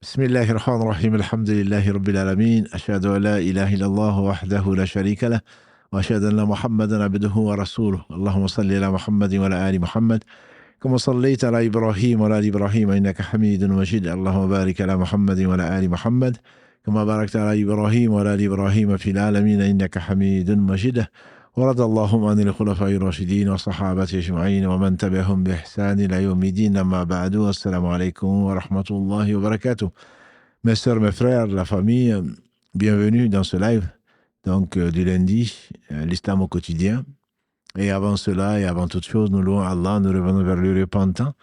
بسم الله الرحمن الرحيم الحمد لله رب العالمين أشهد أن لا إله إلا الله وحده لا شريك له وأشهد أن محمدا عبده ورسوله اللهم صل على محمد وعلى آل محمد كما صليت على إبراهيم وعلى آل إبراهيم إنك حميد مجيد اللهم بارك على محمد وعلى آل محمد كما باركت على إبراهيم وعلى آل إبراهيم في العالمين إنك حميد مجيد ورضى اللهم عن الخلفاء الراشدين والصحابة أجمعين ومن تبعهم بإحسان إلى يوم الدين أما بعد السلام عليكم ورحمة الله وبركاته. Mes sœurs, mes frères, la famille, bienvenue dans ce live du lundi, l'islam au quotidien. Et avant cela et avant toute chose, nous louons Allah, nous revenons vers lui repentant.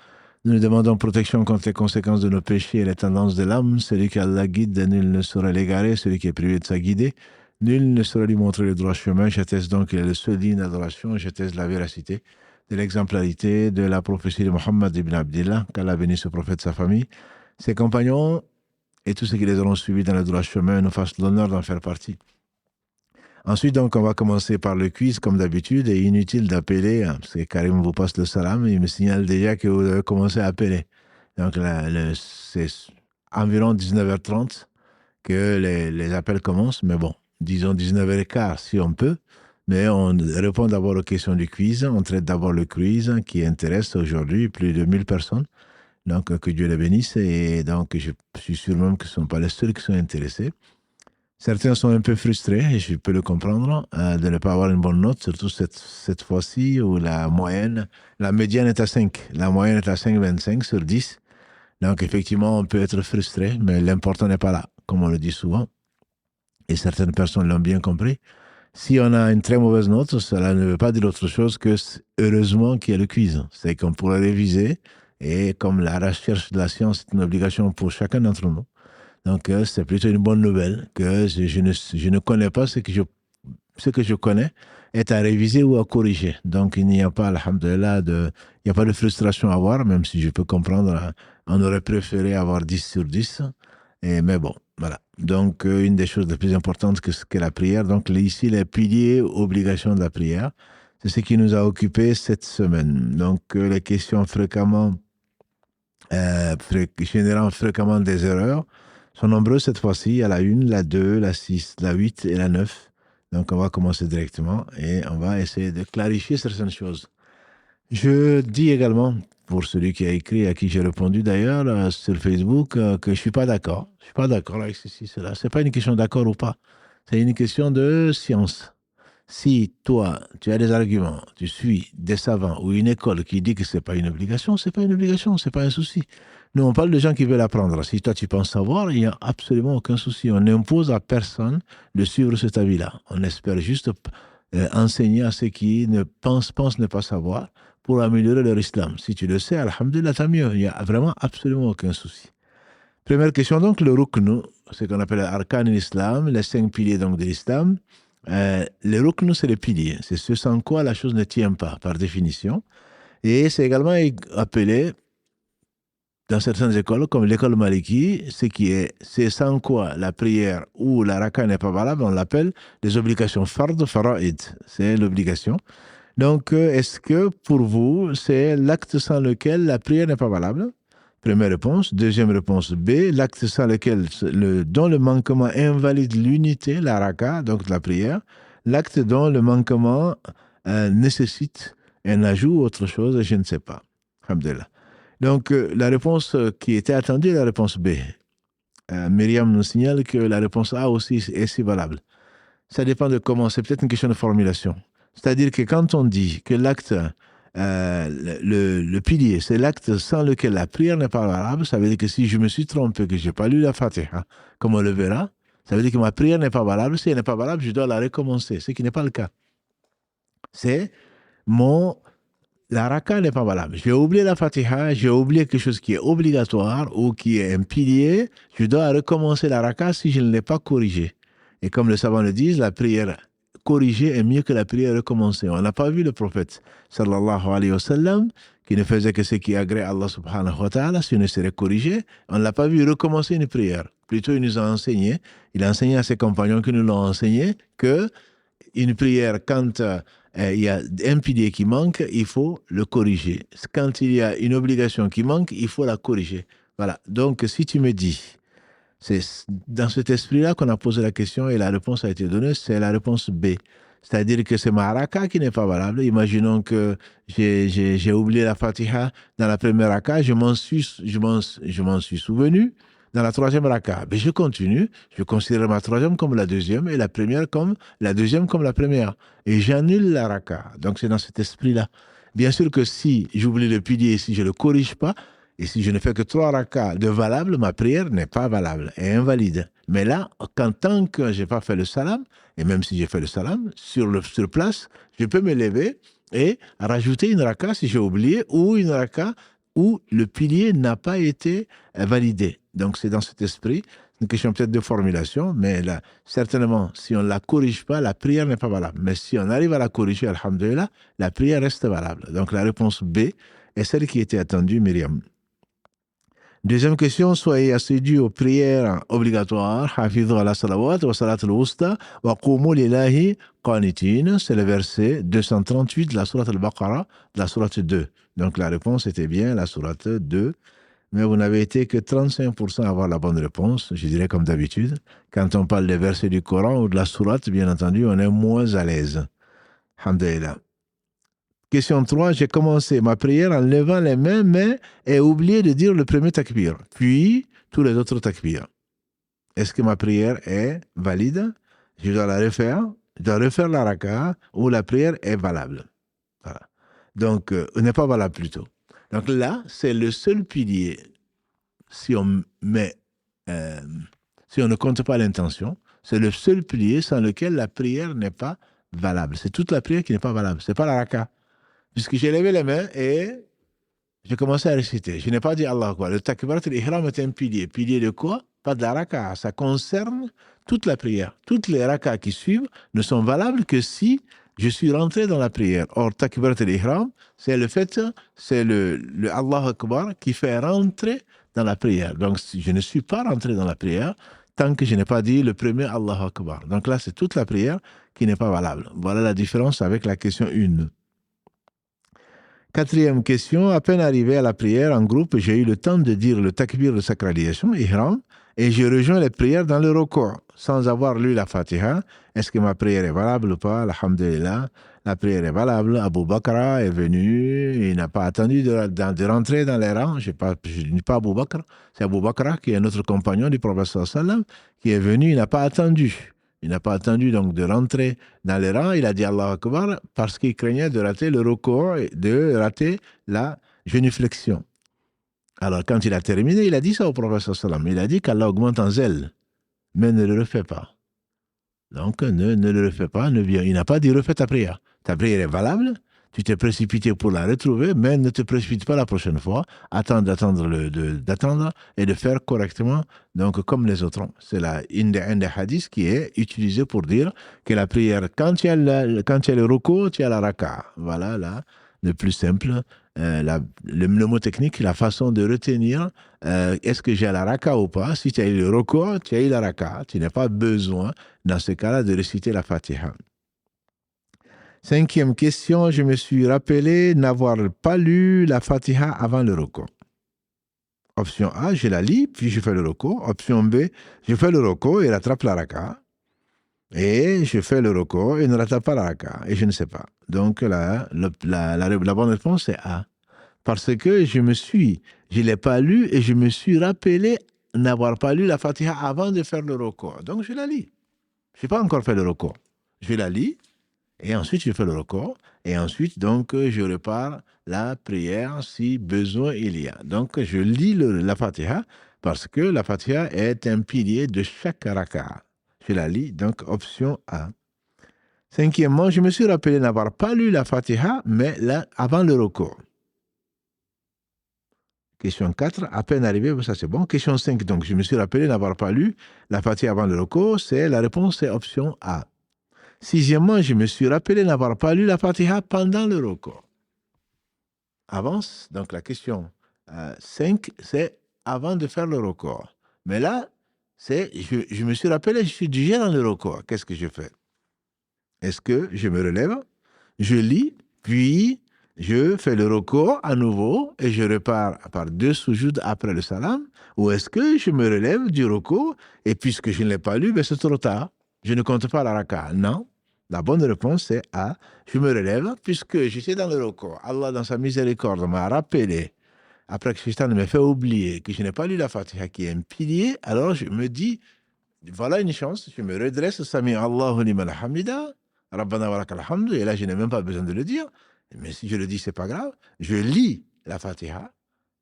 Nous lui demandons protection contre les conséquences de nos péchés et les tendances de l'âme. Celui qui Allah guide, nul ne saurait l'égarer. Celui qui est privé de sa guidée, nul ne saurait lui montrer le droit chemin. J'atteste donc qu'il est le seul digne d'adoration. J'atteste la véracité de l'exemplarité de la prophétie de Mohammed ibn Abdillah, qu'Allah bénisse ce prophète, sa famille, ses compagnons et tous ceux qui les auront suivis dans le droit chemin nous fassent l'honneur d'en faire partie. Ensuite, donc, on va commencer par le quiz, comme d'habitude, et inutile d'appeler, parce que Karim vous passe le salam, il me signale déjà que vous avez commencé à appeler. Donc, c'est environ 19h30 que les appels commencent, mais bon, disons 19h15 si on peut, mais on répond d'abord aux questions du quiz, on traite d'abord le quiz qui intéresse aujourd'hui plus de 1000 personnes, donc que Dieu les bénisse, et donc je suis sûr même que ce ne sont pas les seuls qui sont intéressés. Certains sont un peu frustrés, et je peux le comprendre, de ne pas avoir une bonne note, surtout cette fois-ci où la médiane est à 5. La moyenne est à 5,25 sur 10. Donc, effectivement, on peut être frustré, mais l'important n'est pas là, comme on le dit souvent. Et certaines personnes l'ont bien compris. Si on a une très mauvaise note, cela ne veut pas dire autre chose que, heureusement, qu'il y a le quiz. C'est qu'on pourrait réviser, et comme la recherche de la science est une obligation pour chacun d'entre nous, donc, c'est plutôt une bonne nouvelle que je ne connais pas ce que je connais est à réviser ou à corriger. Donc, il n'y a pas, alhamdoulilah, il n'y a pas de frustration à avoir, même si je peux comprendre, on aurait préféré avoir 10 sur 10. Mais bon, voilà. Donc, une des choses les plus importantes que la prière. Donc, ici, les piliers, obligations de la prière. C'est ce qui nous a occupés cette semaine. Donc, les questions générant fréquemment des erreurs sont nombreuses cette fois-ci. Il y a la 1, la 2, la 6, la 8 et la 9. Donc, on va commencer directement et on va essayer de clarifier certaines choses. Je dis également, pour celui qui a écrit, à qui j'ai répondu d'ailleurs sur Facebook, que je ne suis pas d'accord. Je ne suis pas d'accord avec ceci, cela. Ce n'est pas une question d'accord ou pas. C'est une question de science. Si toi, tu as des arguments, tu suis des savants ou une école qui dit que ce n'est pas une obligation, ce n'est pas une obligation, ce n'est pas un souci. Nous, on parle de gens qui veulent apprendre. Si toi, tu penses savoir, il n'y a absolument aucun souci. On n'impose à personne de suivre cet avis-là. On espère juste enseigner à ceux qui pensent ne pas savoir pour améliorer leur islam. Si tu le sais, alhamdulillah, tant mieux. Il n'y a vraiment absolument aucun souci. Première question, donc, le rukn, ce qu'on appelle l'arkan de l'islam, les 5 piliers donc, de l'islam. Le rukn, c'est le pilier. C'est ce sans quoi la chose ne tient pas, par définition. Et c'est également appelé, dans certaines écoles, comme l'école Maliki, c'est sans quoi la prière ou la raka n'est pas valable, on l'appelle les obligations fard, fara'id. C'est l'obligation. Donc, est-ce que pour vous, c'est l'acte sans lequel la prière n'est pas valable? Première réponse. Deuxième réponse B, l'acte sans lequel, dont le manquement invalide l'unité, la raka, donc la prière, l'acte dont le manquement nécessite un ajout ou autre chose, je ne sais pas. Alhamdulillah. Donc, la réponse qui était attendue est la réponse B. Myriam nous signale que la réponse A aussi est si valable. Ça dépend de comment, c'est peut-être une question de formulation. C'est-à-dire que quand on dit que l'acte, le pilier, c'est l'acte sans lequel la prière n'est pas valable, ça veut dire que si je me suis trompé, que je n'ai pas lu la Fatiha, comme on le verra, ça veut dire que ma prière n'est pas valable. Si elle n'est pas valable, je dois la recommencer, ce qui n'est pas le cas. La raka n'est pas valable. J'ai oublié la Fatiha, j'ai oublié quelque chose qui est obligatoire ou qui est un pilier, je dois recommencer la raka si je ne l'ai pas corrigé. Et comme les savants le disent, la prière corrigée est mieux que la prière recommencée. On n'a pas vu le prophète, sallallahu alayhi wa sallam, qui ne faisait que ce qui agrée Allah subhanahu wa ta'ala, si on ne serait corrigé. On ne l'a pas vu recommencer une prière. Plutôt, il nous a enseigné, il a enseigné à ses compagnons qui nous l'ont enseigné, que une prière, quand il y a un pilier qui manque, il faut le corriger. Quand il y a une obligation qui manque, il faut la corriger. Voilà. Donc, si tu me dis C'est dans cet esprit-là qu'on a posé la question et la réponse a été donnée, c'est la réponse B. C'est-à-dire que c'est ma raka qui n'est pas valable. Imaginons que j'ai oublié la Fatiha dans la première raka, je m'en suis souvenu dans la troisième raka. Mais je continue, je considère ma troisième comme la deuxième et la première comme la deuxième comme la première. Et j'annule la raka. Donc c'est dans cet esprit-là. Bien sûr que si j'oublie le pilier, si je ne le corrige pas, et si je ne fais que 3 rakas de valable, ma prière n'est pas valable, est invalide. Mais là, tant que je n'ai pas fait le salam, et même si j'ai fait le salam, sur place, je peux me lever et rajouter une raka si j'ai oublié, ou une raka où le pilier n'a pas été validé. Donc c'est dans cet esprit, une question peut-être de formulation, mais là, certainement, si on ne la corrige pas, la prière n'est pas valable. Mais si on arrive à la corriger, alhamdoulilah, la prière reste valable. Donc la réponse B est celle qui était attendue, Myriam. Deuxième question, soyez assidus aux prières obligatoires. Hafidhu ala salawat wa salat al-wusta wa qumu lillahi qanitin. C'est le verset 238 de la sourate al-Baqarah, de la sourate 2. Donc la réponse était bien la sourate 2. Mais vous n'avez été que 35% à avoir la bonne réponse, je dirais comme d'habitude. Quand on parle des versets du Coran ou de la sourate, bien entendu, on est moins à l'aise. Alhamdulillah. Question 3, j'ai commencé ma prière en levant les mains, mais ai oublié de dire le premier takbir, puis tous les autres takbirs. Est-ce que ma prière est valide? Je dois la refaire, je dois refaire la raka, ou la prière est valable. Voilà. Donc, n'est pas valable plutôt. Donc là, c'est le seul pilier, si on met, si on ne compte pas l'intention, c'est le seul pilier sans lequel la prière n'est pas valable. C'est toute la prière qui n'est pas valable. C'est pas la raka. Puisque j'ai levé les mains et j'ai commencé à réciter. Je n'ai pas dit Allah Akbar. Le takbirat al-ihram est un pilier. Pilier de quoi? Pas de la raka. Ça concerne toute la prière. Toutes les rakas qui suivent ne sont valables que si je suis rentré dans la prière. Or, takbirat al-ihram, c'est le fait, c'est le Allah Akbar qui fait rentrer dans la prière. Donc, si je ne suis pas rentré dans la prière tant que je n'ai pas dit le premier Allah Akbar. Donc là, c'est toute la prière qui n'est pas valable. Voilà la différence avec la question 1. Quatrième question, à peine arrivé à la prière en groupe, j'ai eu le temps de dire le takbir de sacralisation, ihram, et j'ai rejoint les prières dans le recours, sans avoir lu la Fatiha. Est-ce que ma prière est valable ou pas? Alhamdulillah, la prière est valable. Abu Bakr est venu, il n'a pas attendu de rentrer dans les rangs. Je ne dis pas Abu Bakr, c'est Abu Bakr qui est notre compagnon du prophète sallam, qui est venu, il n'a pas attendu. Il n'a pas attendu donc de rentrer dans les rangs. Il a dit Allah Akbar parce qu'il craignait de rater le recours et de rater la génuflexion. Alors quand il a terminé, il a dit ça au prophète sallam. Il a dit qu'Allah augmente en zèle, mais ne le refait pas. Donc ne le refais pas. Il n'a pas dit refais ta prière. Ta prière est valable. Tu t'es précipité pour la retrouver, mais ne te précipite pas la prochaine fois. Attends d'attendre et de faire correctement, donc comme les autres. C'est un des hadiths qui est utilisé pour dire que la prière, quand il y a le ruku, tu as la raka. Voilà, là, le plus simple. Le mot technique, la façon de retenir, est-ce que j'ai la raka ou pas? Si tu as eu le ruku, tu as eu la raka. Tu n'as pas besoin, dans ce cas-là, de réciter la Fatiha. Cinquième question, je me suis rappelé n'avoir pas lu la Fatiha avant le recours. Option A, je la lis, puis je fais le recours. Option B, je fais le recours et rattrape la raka. Et je fais le recours et ne rattrape pas la raka. Et je ne sais pas. Donc la bonne réponse est A. Parce que je ne l'ai pas lu et je me suis rappelé n'avoir pas lu la Fatiha avant de faire le recours. Donc je la lis. Je n'ai pas encore fait le recours. Je la lis. Et ensuite, je fais le recours. Et ensuite, donc, je repars la prière si besoin il y a. Donc, je lis la Fatiha parce que la Fatiha est un pilier de chaque raka. Je la lis, donc, option A. Cinquièmement, je me suis rappelé n'avoir pas lu la Fatiha, mais là, avant le recours. Question 4, à peine arrivé, ça c'est bon. Question 5, donc, je me suis rappelé n'avoir pas lu la Fatiha avant le recours. La réponse est option A. Sixièmement, je me suis rappelé n'avoir pas lu la Fatiha pendant le recours. Avance, donc la question 5, c'est avant de faire le recours. Mais là, je me suis rappelé, je suis déjà dans le recours. Qu'est-ce que je fais? Est-ce que je me relève, je lis, puis je fais le recours à nouveau et je repars par 2 sujoud après le salam, ou est-ce que je me relève du recours et puisque je ne l'ai pas lu, ben c'est trop tard. Je ne compte pas la raka. Non. La bonne réponse c'est A. Je me relève puisque j'étais dans le recours. Allah, dans sa miséricorde, m'a rappelé, après que Shaitan me fait oublier que je n'ai pas lu la Fatiha qui est un pilier, alors je me dis, voilà une chance, je me redresse, Sami Allahu liman hamida, Rabbana wa lakal hamdu, et là je n'ai même pas besoin de le dire, mais si je le dis, c'est pas grave, je lis la Fatiha,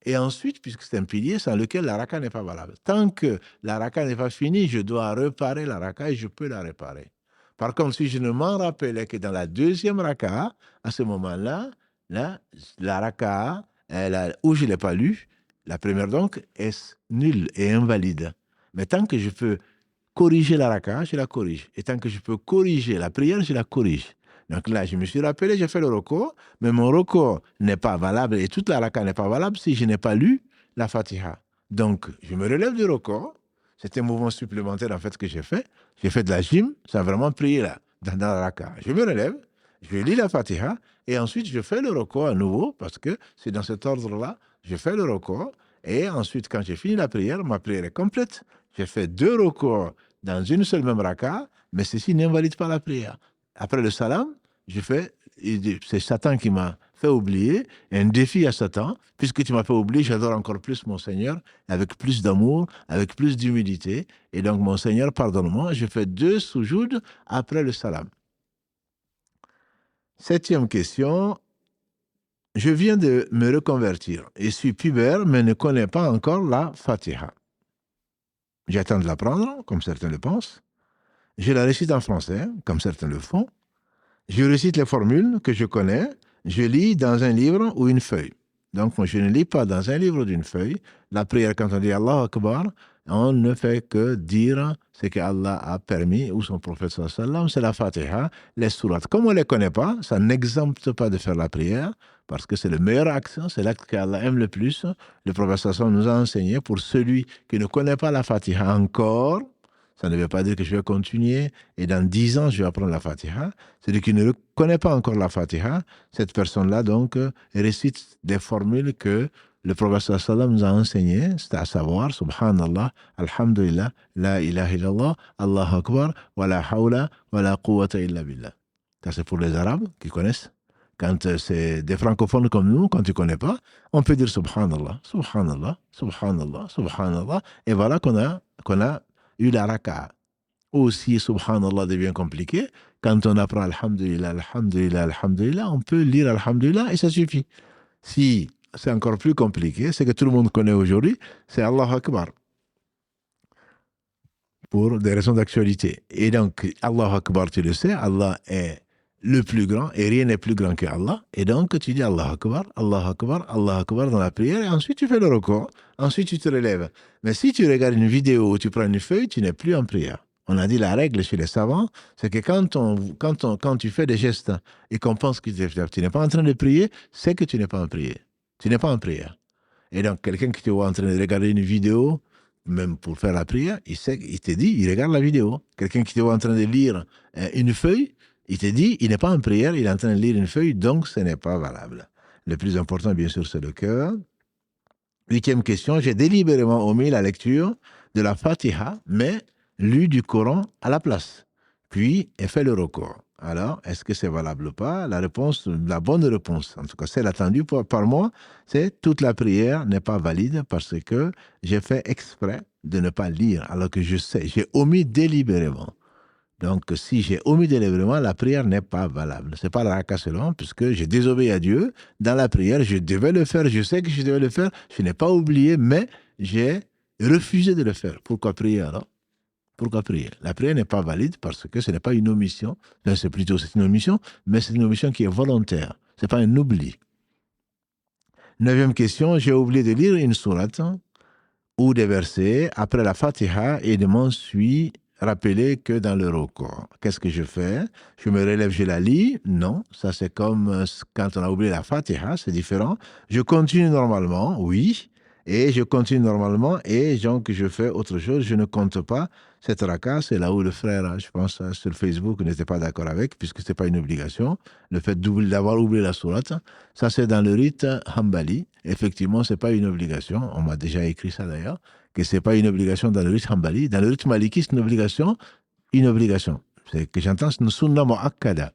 et ensuite, puisque c'est un pilier sans lequel la raka n'est pas valable. Tant que la raka n'est pas finie, je dois réparer la raka et je peux la réparer. Par contre, si je ne m'en rappelais que dans la deuxième raka, à ce moment-là, là, la raka, où je ne l'ai pas lu, la première donc, est nulle et invalide. Mais tant que je peux corriger la raka, je la corrige. Et tant que je peux corriger la prière, je la corrige. Donc là, je me suis rappelé, j'ai fait le recours, mais mon recours n'est pas valable et toute la raka n'est pas valable si je n'ai pas lu la Fatiha. Donc, je me relève du recours. C'est un mouvement supplémentaire en fait que j'ai fait. J'ai fait de la gym, ça a vraiment prié là, dans la raka. Je me relève, je lis la Fatiha et ensuite je fais le recours à nouveau parce que c'est dans cet ordre-là. Je fais le recours et ensuite, quand j'ai fini la prière, ma prière est complète. J'ai fait 2 recours dans une seule même raka, mais ceci n'invalide pas la prière. Après le salam, c'est Satan qui m'a fait oublier, un défi à Satan, puisque tu m'as fait oublier, j'adore encore plus mon Seigneur, avec plus d'amour, avec plus d'humilité, et donc mon Seigneur, pardonne-moi, je fais 2 sujoud après le salam. 7e question, je viens de me reconvertir et suis pubère, mais ne connais pas encore la Fatiha. J'attends de l'apprendre, comme certains le pensent. Je la récite en français, comme certains le font. Je récite les formules que je connais. Je lis dans un livre ou une feuille. Donc, moi, je ne lis pas dans un livre ou d'une feuille. La prière, quand on dit Allah Akbar, on ne fait que dire ce qu'Allah a permis, ou son prophète sallallahu alayhi wa sallam, c'est la Fatiha, les sourates. Comme on ne les connaît pas, ça n'exempte pas de faire la prière, parce que c'est le meilleur acte, c'est l'acte qu'Allah aime le plus. Le prophète sallallahu alayhi wa sallam nous a enseigné, pour celui qui ne connaît pas la Fatiha encore, ça ne veut pas dire que je vais continuer et dans 10 ans, je vais apprendre la Fatiha. Celui qui ne connaît pas encore la Fatiha, cette personne-là, donc, récite des formules que le prophète sallam nous a enseignées, c'est à savoir, Subhanallah, Alhamdulillah, La ilaha illallah, Allahu Akbar, wa la hawla, wa la quwwata illa billah. Ça, c'est pour les Arabes qui connaissent. Quand c'est des francophones comme nous, quand tu ne connais pas, on peut dire Subhanallah, Subhanallah, Subhanallah, Subhanallah, et voilà qu'on a eu la raka. Ou si Subhanallah devient compliqué, quand on apprend Alhamdulillah, Alhamdulillah, Alhamdulillah, on peut lire Alhamdulillah et ça suffit. Si c'est encore plus compliqué, c'est que tout le monde connaît aujourd'hui, c'est Allah Akbar. Pour des raisons d'actualité. Et donc, Allah Akbar, tu le sais, Allah est le plus grand et rien n'est plus grand que Allah. Et donc, tu dis Allah Akbar, Allah Akbar, Allah Akbar dans la prière et ensuite tu fais le recours. Ensuite, tu te relèves. Mais si tu regardes une vidéo ou tu prends une feuille, tu n'es plus en prière. On a dit la règle chez les savants, c'est que quand tu fais des gestes et qu'on pense que tu n'es pas en train de prier, c'est que tu n'es pas en prière. Tu n'es pas en prière. Et donc, quelqu'un qui te voit en train de regarder une vidéo, même pour faire la prière, il te dit, il regarde la vidéo. Quelqu'un qui te voit en train de lire une feuille, il te dit, il n'est pas en prière, il est en train de lire une feuille, donc ce n'est pas valable. Le plus important, bien sûr, c'est le cœur. 8e question, j'ai délibérément omis la lecture de la Fatiha, mais lu du Coran à la place, puis ai fait le recours. Alors, est-ce que c'est valable ou pas? La bonne réponse, en tout cas celle attendue par moi, c'est toute la prière n'est pas valide parce que j'ai fait exprès de ne pas lire, alors que je sais, j'ai omis délibérément. Donc, si j'ai omis délibérément, la prière n'est pas valable. Ce n'est pas la raka selon, puisque j'ai désobéi à Dieu. Dans la prière, je devais le faire, je sais que je devais le faire, je n'ai pas oublié, mais j'ai refusé de le faire. Pourquoi prier alors? Pourquoi prier? La prière n'est pas valide parce que ce n'est pas une omission. C'est une omission, mais c'est une omission qui est volontaire. Ce n'est pas un oubli. 9e question, j'ai oublié de lire une sourate ou des versets après la Fatiha et je m'en suis rappelé que dans le recours. Qu'est-ce que je fais? Je me relève, je la lis? Non, ça c'est comme quand on a oublié la Fatiha, c'est différent. Je continue normalement, oui. Et je continue normalement et donc je fais autre chose. Je ne compte pas cette raka. C'est là où le frère, je pense, sur Facebook, n'était pas d'accord avec, puisque ce n'est pas une obligation. Le fait d'avoir oublié la sourate, ça c'est dans le rite Hanbali. Effectivement, ce n'est pas une obligation. On m'a déjà écrit ça d'ailleurs, que ce n'est pas une obligation dans le rite Hanbali. Dans le rite Maliki, c'est une obligation. Une obligation. C'est que j'entends, c'est une sunna mu'akkada.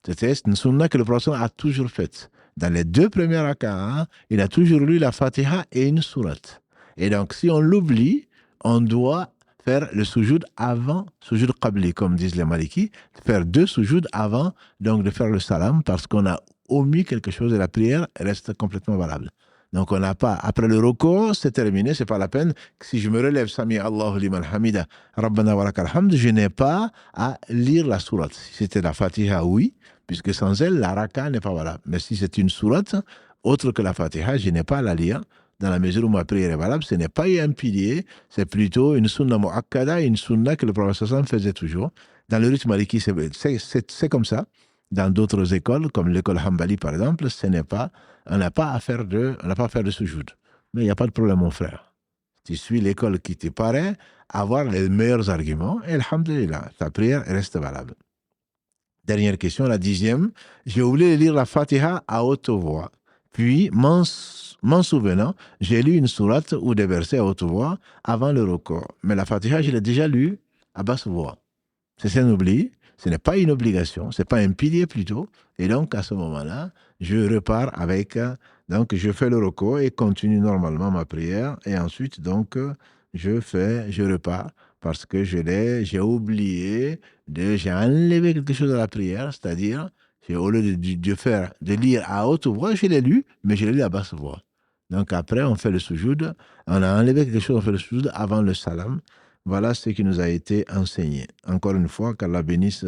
C'est une sunna que le prophète a toujours faite. Dans les deux premières raka'as, il a toujours lu la Fatiha et une sourate. Et donc, si on l'oublie, on doit faire le sujoud avant, sujoud qabli, comme disent les Maliki, faire deux sujouds avant donc de faire le salam, parce qu'on a omis quelque chose et la prière reste complètement valable. Donc, on n'a pas, après le roko, c'est terminé, c'est pas la peine. Si je me relève, Sami Allahu liman hamida, Rabbana wa lakal hamd, je n'ai pas à lire la sourate. Si c'était la Fatiha, oui, puisque sans elle, la raka n'est pas valable. Mais si c'est une sourate, autre que la Fatiha, je n'ai pas à la lire, dans la mesure où ma prière est valable. Ce n'est pas un pilier, c'est plutôt une sunna mu'akkada, une sunna que le prophète faisait toujours. Dans le rite maliki, c'est comme ça. Dans d'autres écoles, comme l'école Hanbali par exemple, on n'a pas à faire de sujoud. Mais il n'y a pas de problème, mon frère. Tu suis l'école qui te paraît avoir les meilleurs arguments, et alhamdulillah, ta prière reste valable. Dernière question, la 10e. J'ai oublié de lire la Fatiha à haute voix. Puis, m'en souvenant, j'ai lu une sourate ou des versets à haute voix avant le record. Mais la Fatiha, je l'ai déjà lue à basse voix. C'est un oubli, ce n'est pas une obligation, ce n'est pas un pilier plutôt. Et donc, à ce moment-là, je repars avec, donc je fais le record et continue normalement ma prière. Et ensuite, donc, je repars parce que j'ai oublié, j'ai enlevé quelque chose de la prière, c'est-à-dire, au lieu de lire à haute voix, je l'ai lu, mais je l'ai lu à basse voix. Donc après, on fait le sujoud, on a enlevé quelque chose, on fait le sujoud avant le salam. Voilà ce qui nous a été enseigné. Encore une fois, qu'Allah bénisse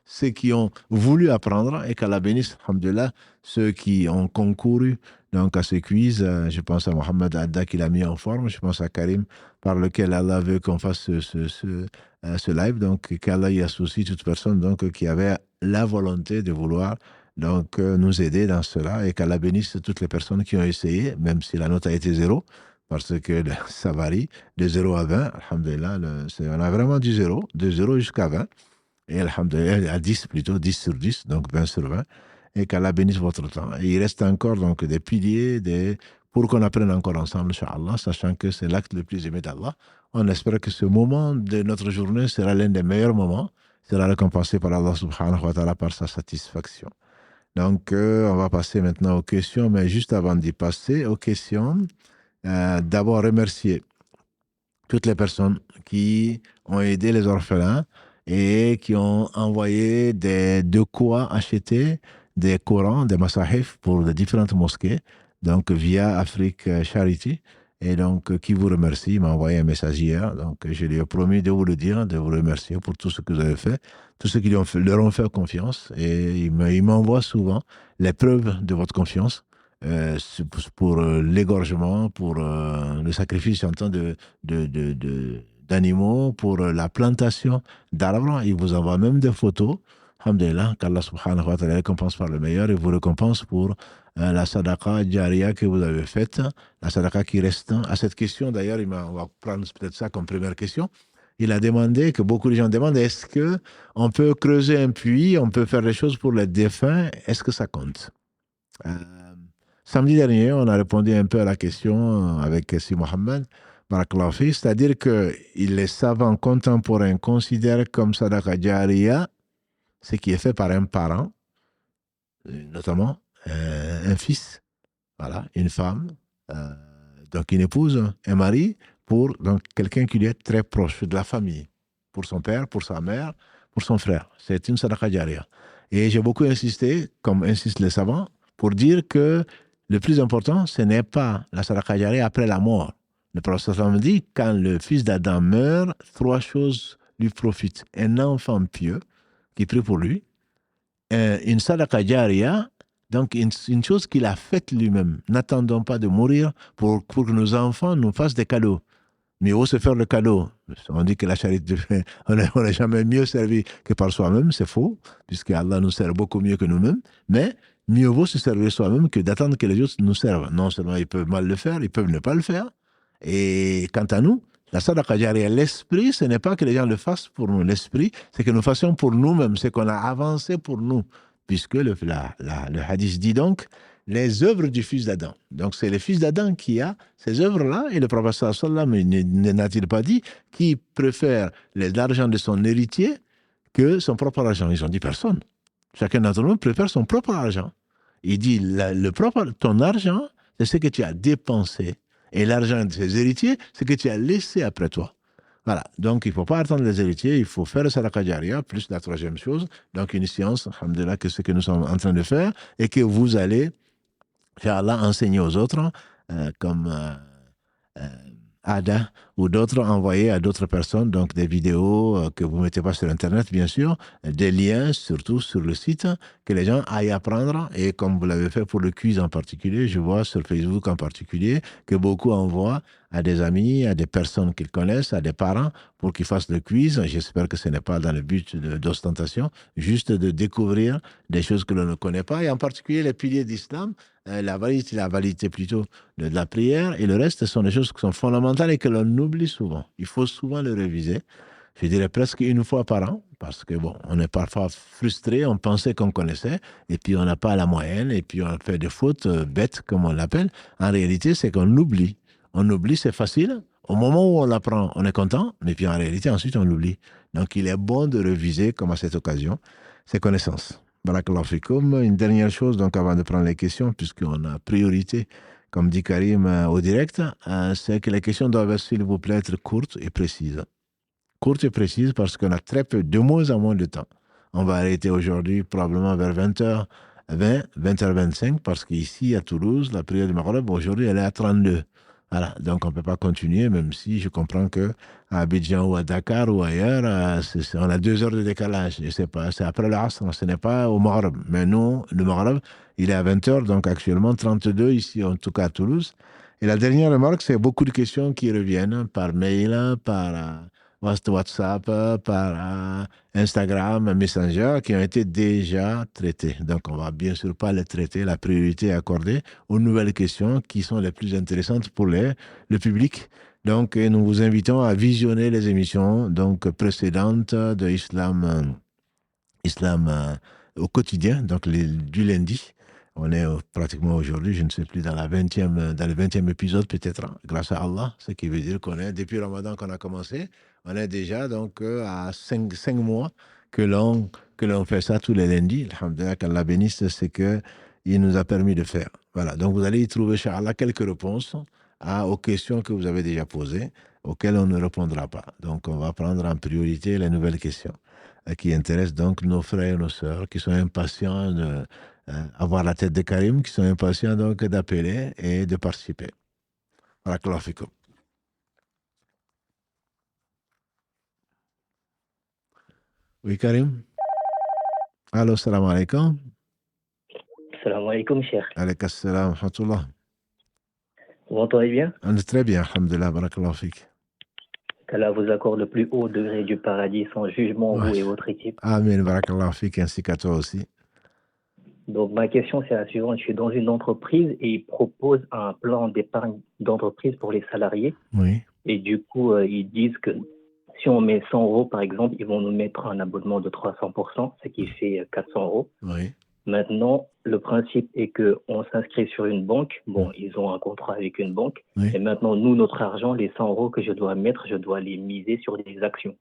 ceux qui ont voulu apprendre et qu'Allah bénisse, alhamdulillah, ceux qui ont concouru donc à ce quiz. Je pense à Mohamed Adda qui l'a mis en forme, je pense à Karim par lequel Allah veut qu'on fasse ce live. Donc qu'Allah y associe toute personne donc, qui avait la volonté de vouloir donc, nous aider dans cela et qu'Allah bénisse toutes les personnes qui ont essayé, même si la note a été 0. Parce que ça varie de 0 à 20, alhamdulillah, on a vraiment du 0, de 0 jusqu'à 20, et alhamdulillah, à 10 plutôt, 10 sur 10, donc 20 sur 20, et qu'Allah bénisse votre temps. Et il reste encore donc des piliers pour qu'on apprenne encore ensemble, Inch'Allah, sachant que c'est l'acte le plus aimé d'Allah. On espère que ce moment de notre journée sera l'un des meilleurs moments, sera récompensé par Allah subhanahu wa ta'ala par sa satisfaction. Donc, on va passer maintenant aux questions, mais juste avant d'y passer aux questions, d'abord remercier toutes les personnes qui ont aidé les orphelins et qui ont envoyé de quoi acheter des Corans, des Masahif pour les différentes mosquées, donc via Afrique Charity. Et donc, qui vous remercie, il m'a envoyé un message hier. Donc, je lui ai promis de vous le dire, de vous remercier pour tout ce que vous avez fait, tous ceux qui leur ont fait confiance. Et il m'envoie souvent les preuves de votre confiance. Pour l'égorgement, pour le sacrifice en temps d'animaux, pour la plantation d'arbres. Il vous envoie même des photos. Alhamdulillah, qu'Allah subhanahu wa ta'ala récompense par le meilleur et vous récompense pour la sadaqa jariya que vous avez faite, la sadaqa qui reste. À cette question, d'ailleurs, on va prendre peut-être ça comme première question. Il a demandé, que beaucoup de gens demandent, est-ce qu'on peut creuser un puits, on peut faire des choses pour les défunts, est-ce que ça compte? Samedi dernier, on a répondu un peu à la question avec Si Mohamed Barakallahu fi, c'est-à-dire que les savants contemporains considèrent comme sadaqa jariya ce qui est fait par un parent, notamment un fils, voilà, une femme, donc une épouse, un mari, pour donc, quelqu'un qui lui est très proche de la famille, pour son père, pour sa mère, pour son frère. C'est une sadaqa jariya. Et j'ai beaucoup insisté, comme insistent les savants, pour dire que le plus important, ce n'est pas la sadaqa jariya après la mort. Le prophète me dit, quand le fils d'Adam meurt, 3 choses lui profitent. Un enfant pieux qui prie pour lui, une sadaqa jariya, donc une chose qu'il a faite lui-même. N'attendons pas de mourir pour que nos enfants nous fassent des cadeaux. Mais il faut se faire le cadeau. On dit que la charité, on n'est jamais mieux servi que par soi-même, c'est faux, puisque Allah nous sert beaucoup mieux que nous-mêmes. Mais mieux vaut se servir soi-même que d'attendre que les autres nous servent. Non seulement ils peuvent mal le faire, ils peuvent ne pas le faire. Et quant à nous, la sadaqa jariya, l'esprit, ce n'est pas que les gens le fassent pour nous. L'esprit, c'est que nous fassions pour nous-mêmes, c'est qu'on a avancé pour nous. Puisque le hadith dit donc les œuvres du fils d'Adam. Donc c'est le fils d'Adam qui a ces œuvres-là, et le prophète sallallahu alayhi wa sallam n'a-t-il pas dit qui préfère l'argent de son héritier que son propre argent? Ils ont dit personne. Chacun d'entre nous préfère son propre argent. Il dit ton argent, c'est ce que tu as dépensé. Et l'argent de ses héritiers, c'est ce que tu as laissé après toi. Voilà. Donc, il ne faut pas attendre les héritiers, il faut faire le sadaqa jariya, plus la troisième chose. Donc, une science, alhamdoulilah, que ce que nous sommes en train de faire et que vous allez, Inch'Allah, enseigner aux autres, comme euh, Ada ou d'autres, envoyer à d'autres personnes, donc des vidéos que vous ne mettez pas sur Internet, bien sûr, des liens, surtout sur le site, que les gens aillent apprendre. Et comme vous l'avez fait pour le quiz en particulier, je vois sur Facebook en particulier que beaucoup envoient à des amis, à des personnes qu'ils connaissent, à des parents, pour qu'ils fassent le quiz. J'espère que ce n'est pas dans le but d'ostentation, juste de découvrir des choses que l'on ne connaît pas, et en particulier les piliers d'islam, la validité plutôt de la prière, et le reste sont des choses qui sont fondamentales et que l'on oublie souvent. Il faut souvent le réviser, je dirais presque une fois par an, parce que bon, on est parfois frustré, on pensait qu'on connaissait, et puis on n'a pas la moyenne, et puis on fait des fautes bêtes, comme on l'appelle. En réalité, c'est qu'on oublie. On oublie, c'est facile. Au moment où on l'apprend, on est content, mais puis en réalité, ensuite, on l'oublie. Donc, il est bon de réviser, comme à cette occasion, ces connaissances. Barakallahu fikoum. Une dernière chose, donc, avant de prendre les questions, puisqu'on a priorité, comme dit Karim au direct, c'est que les questions doivent, s'il vous plaît, être courtes et précises. Courtes et précises parce qu'on a très peu, de moins en moins de temps. On va arrêter aujourd'hui probablement vers 20h20, 20h25, parce qu'ici, à Toulouse, la prière du Maghreb, aujourd'hui, elle est à 32. Voilà, donc on ne peut pas continuer, même si je comprends qu'à Abidjan ou à Dakar ou ailleurs, on a 2 heures de décalage. Et c'est après l'Asr, ce n'est pas au Maghreb. Mais nous, le Maghreb, il est à 20h, donc actuellement 32 ici, en tout cas à Toulouse. Et la dernière remarque, c'est beaucoup de questions qui reviennent par mail, par WhatsApp, par Instagram, Messenger, qui ont été déjà traitées. Donc, on ne va bien sûr pas les traiter. La priorité est accordée aux nouvelles questions qui sont les plus intéressantes pour le public. Donc, nous vous invitons à visionner les émissions donc, précédentes de Islam au quotidien, donc du lundi. On est pratiquement aujourd'hui, je ne sais plus, dans le 20e épisode peut-être, grâce à Allah, ce qui veut dire qu'on est, depuis Ramadan qu'on a commencé, on est déjà donc à 5 mois que l'on fait ça tous les lundis. Alhamdulillah, qu'Allah bénisse, c'est qu'il nous a permis de faire. Voilà, donc vous allez y trouver, Inch'Allah, quelques réponses aux questions que vous avez déjà posées, auxquelles on ne répondra pas. Donc on va prendre en priorité les nouvelles questions qui intéressent donc nos frères et nos sœurs qui sont impatients avoir la tête de Karim, qui sont impatients donc d'appeler et de participer. Barakallahu fikoum. Oui, Karim. Allô, salam alaikum. Salam alaikum, cher. Alaykum salam wa rahmatullah. Vous m'entendez bien? On est très bien, alhamdulillah, barakallahu fik. Qu'Allah vous accorde le plus haut degré du paradis sans jugement, vous et votre équipe. Amen, barakallahu fik, ainsi qu'à toi aussi. Donc, ma question, c'est la suivante. Je suis dans une entreprise et ils proposent un plan d'épargne d'entreprise pour les salariés. Oui. Et du coup, ils disent que si on met 100 euros, par exemple, ils vont nous mettre un abonnement de 300%, ce qui fait 400 euros. Oui. Maintenant, le principe est qu'on s'inscrit sur une banque. Bon, ils ont un contrat avec une banque. Oui. Et maintenant, nous, notre argent, les 100 euros que je dois mettre, je dois les miser sur des actions.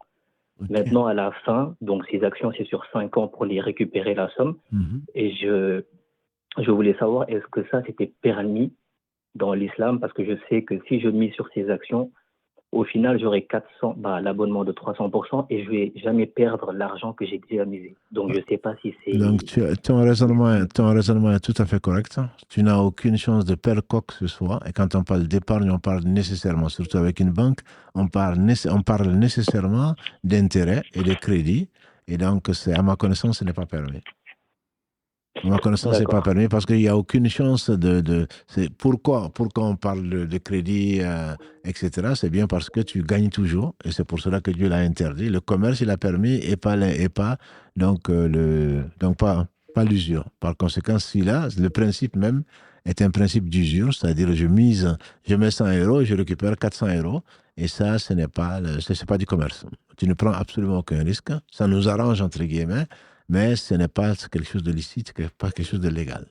Okay. Maintenant, à la fin, donc ces actions, c'est sur 5 ans pour les récupérer la somme. Et je voulais savoir, est-ce que ça, c'était permis dans l'islam? Parce que je sais que si je mise sur ces actions, au final, j'aurai l'abonnement de 300% et je ne vais jamais perdre l'argent que j'ai déjà misé. Donc, je ne sais pas si c'est... Donc, ton raisonnement est tout à fait correct. Tu n'as aucune chance de perdre quoi que ce soit. Et quand on parle d'épargne, on parle nécessairement, surtout avec une banque, on parle nécessairement d'intérêt et de crédit. Et donc, à ma connaissance, ce n'est pas permis. À ma connaissance, ce n'est pas permis parce qu'il n'y a aucune chance pourquoi on parle de crédit, etc. C'est bien parce que tu gagnes toujours et c'est pour cela que Dieu l'a interdit. Le commerce, il a permis et pas donc pas pas l'usure. Par conséquent, si là, le principe même est un principe d'usure, c'est-à-dire je mets 100 euros et je récupère 400 euros, et ça, ce n'est pas, c'est pas du commerce. Tu ne prends absolument aucun risque, ça nous arrange entre guillemets, mais ce n'est pas quelque chose de licite, pas quelque chose de légal.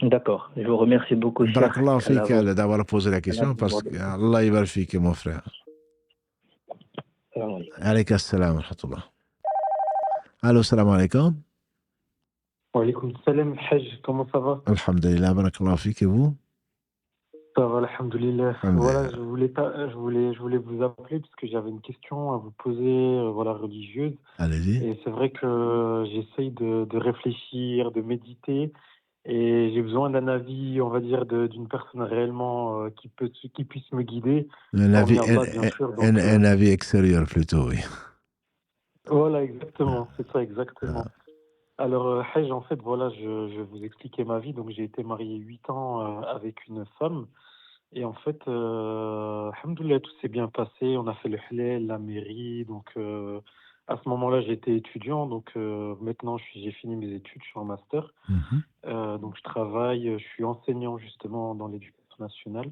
D'accord. Je vous remercie beaucoup, Cheikh. Barakallahu fik d'avoir posé la question parce que Allah y fik, mon frère. Alayka assalam wa rahmatullah. Allô, salam alaikum. Wa alaykoum salam, Hajj, comment ça va? Alhamdulillah, barakallahu fik, et vous? Ça va, alhamdulillah. Voilà, je voulais vous appeler parce que j'avais une question à vous poser, voilà, religieuse. Allez-y. Et c'est vrai que j'essaye de réfléchir, de méditer, et j'ai besoin d'un avis, on va dire, d'une personne réellement qui puisse me guider. Un avis, Allah, bien sûr, donc, un avis extérieur plutôt, oui. Voilà, exactement, c'est ça, exactement. Alors, Hajj, en fait, voilà, je vais vous expliquer ma vie. Donc, j'ai été marié 8 ans avec une femme. Et en fait, alhamdoulilah, tout s'est bien passé. On a fait le halal, la mairie. Donc, à ce moment-là, j'étais étudiant. Donc, maintenant, j'ai fini mes études, je suis en master. Donc, je travaille, je suis enseignant justement dans l'éducation nationale.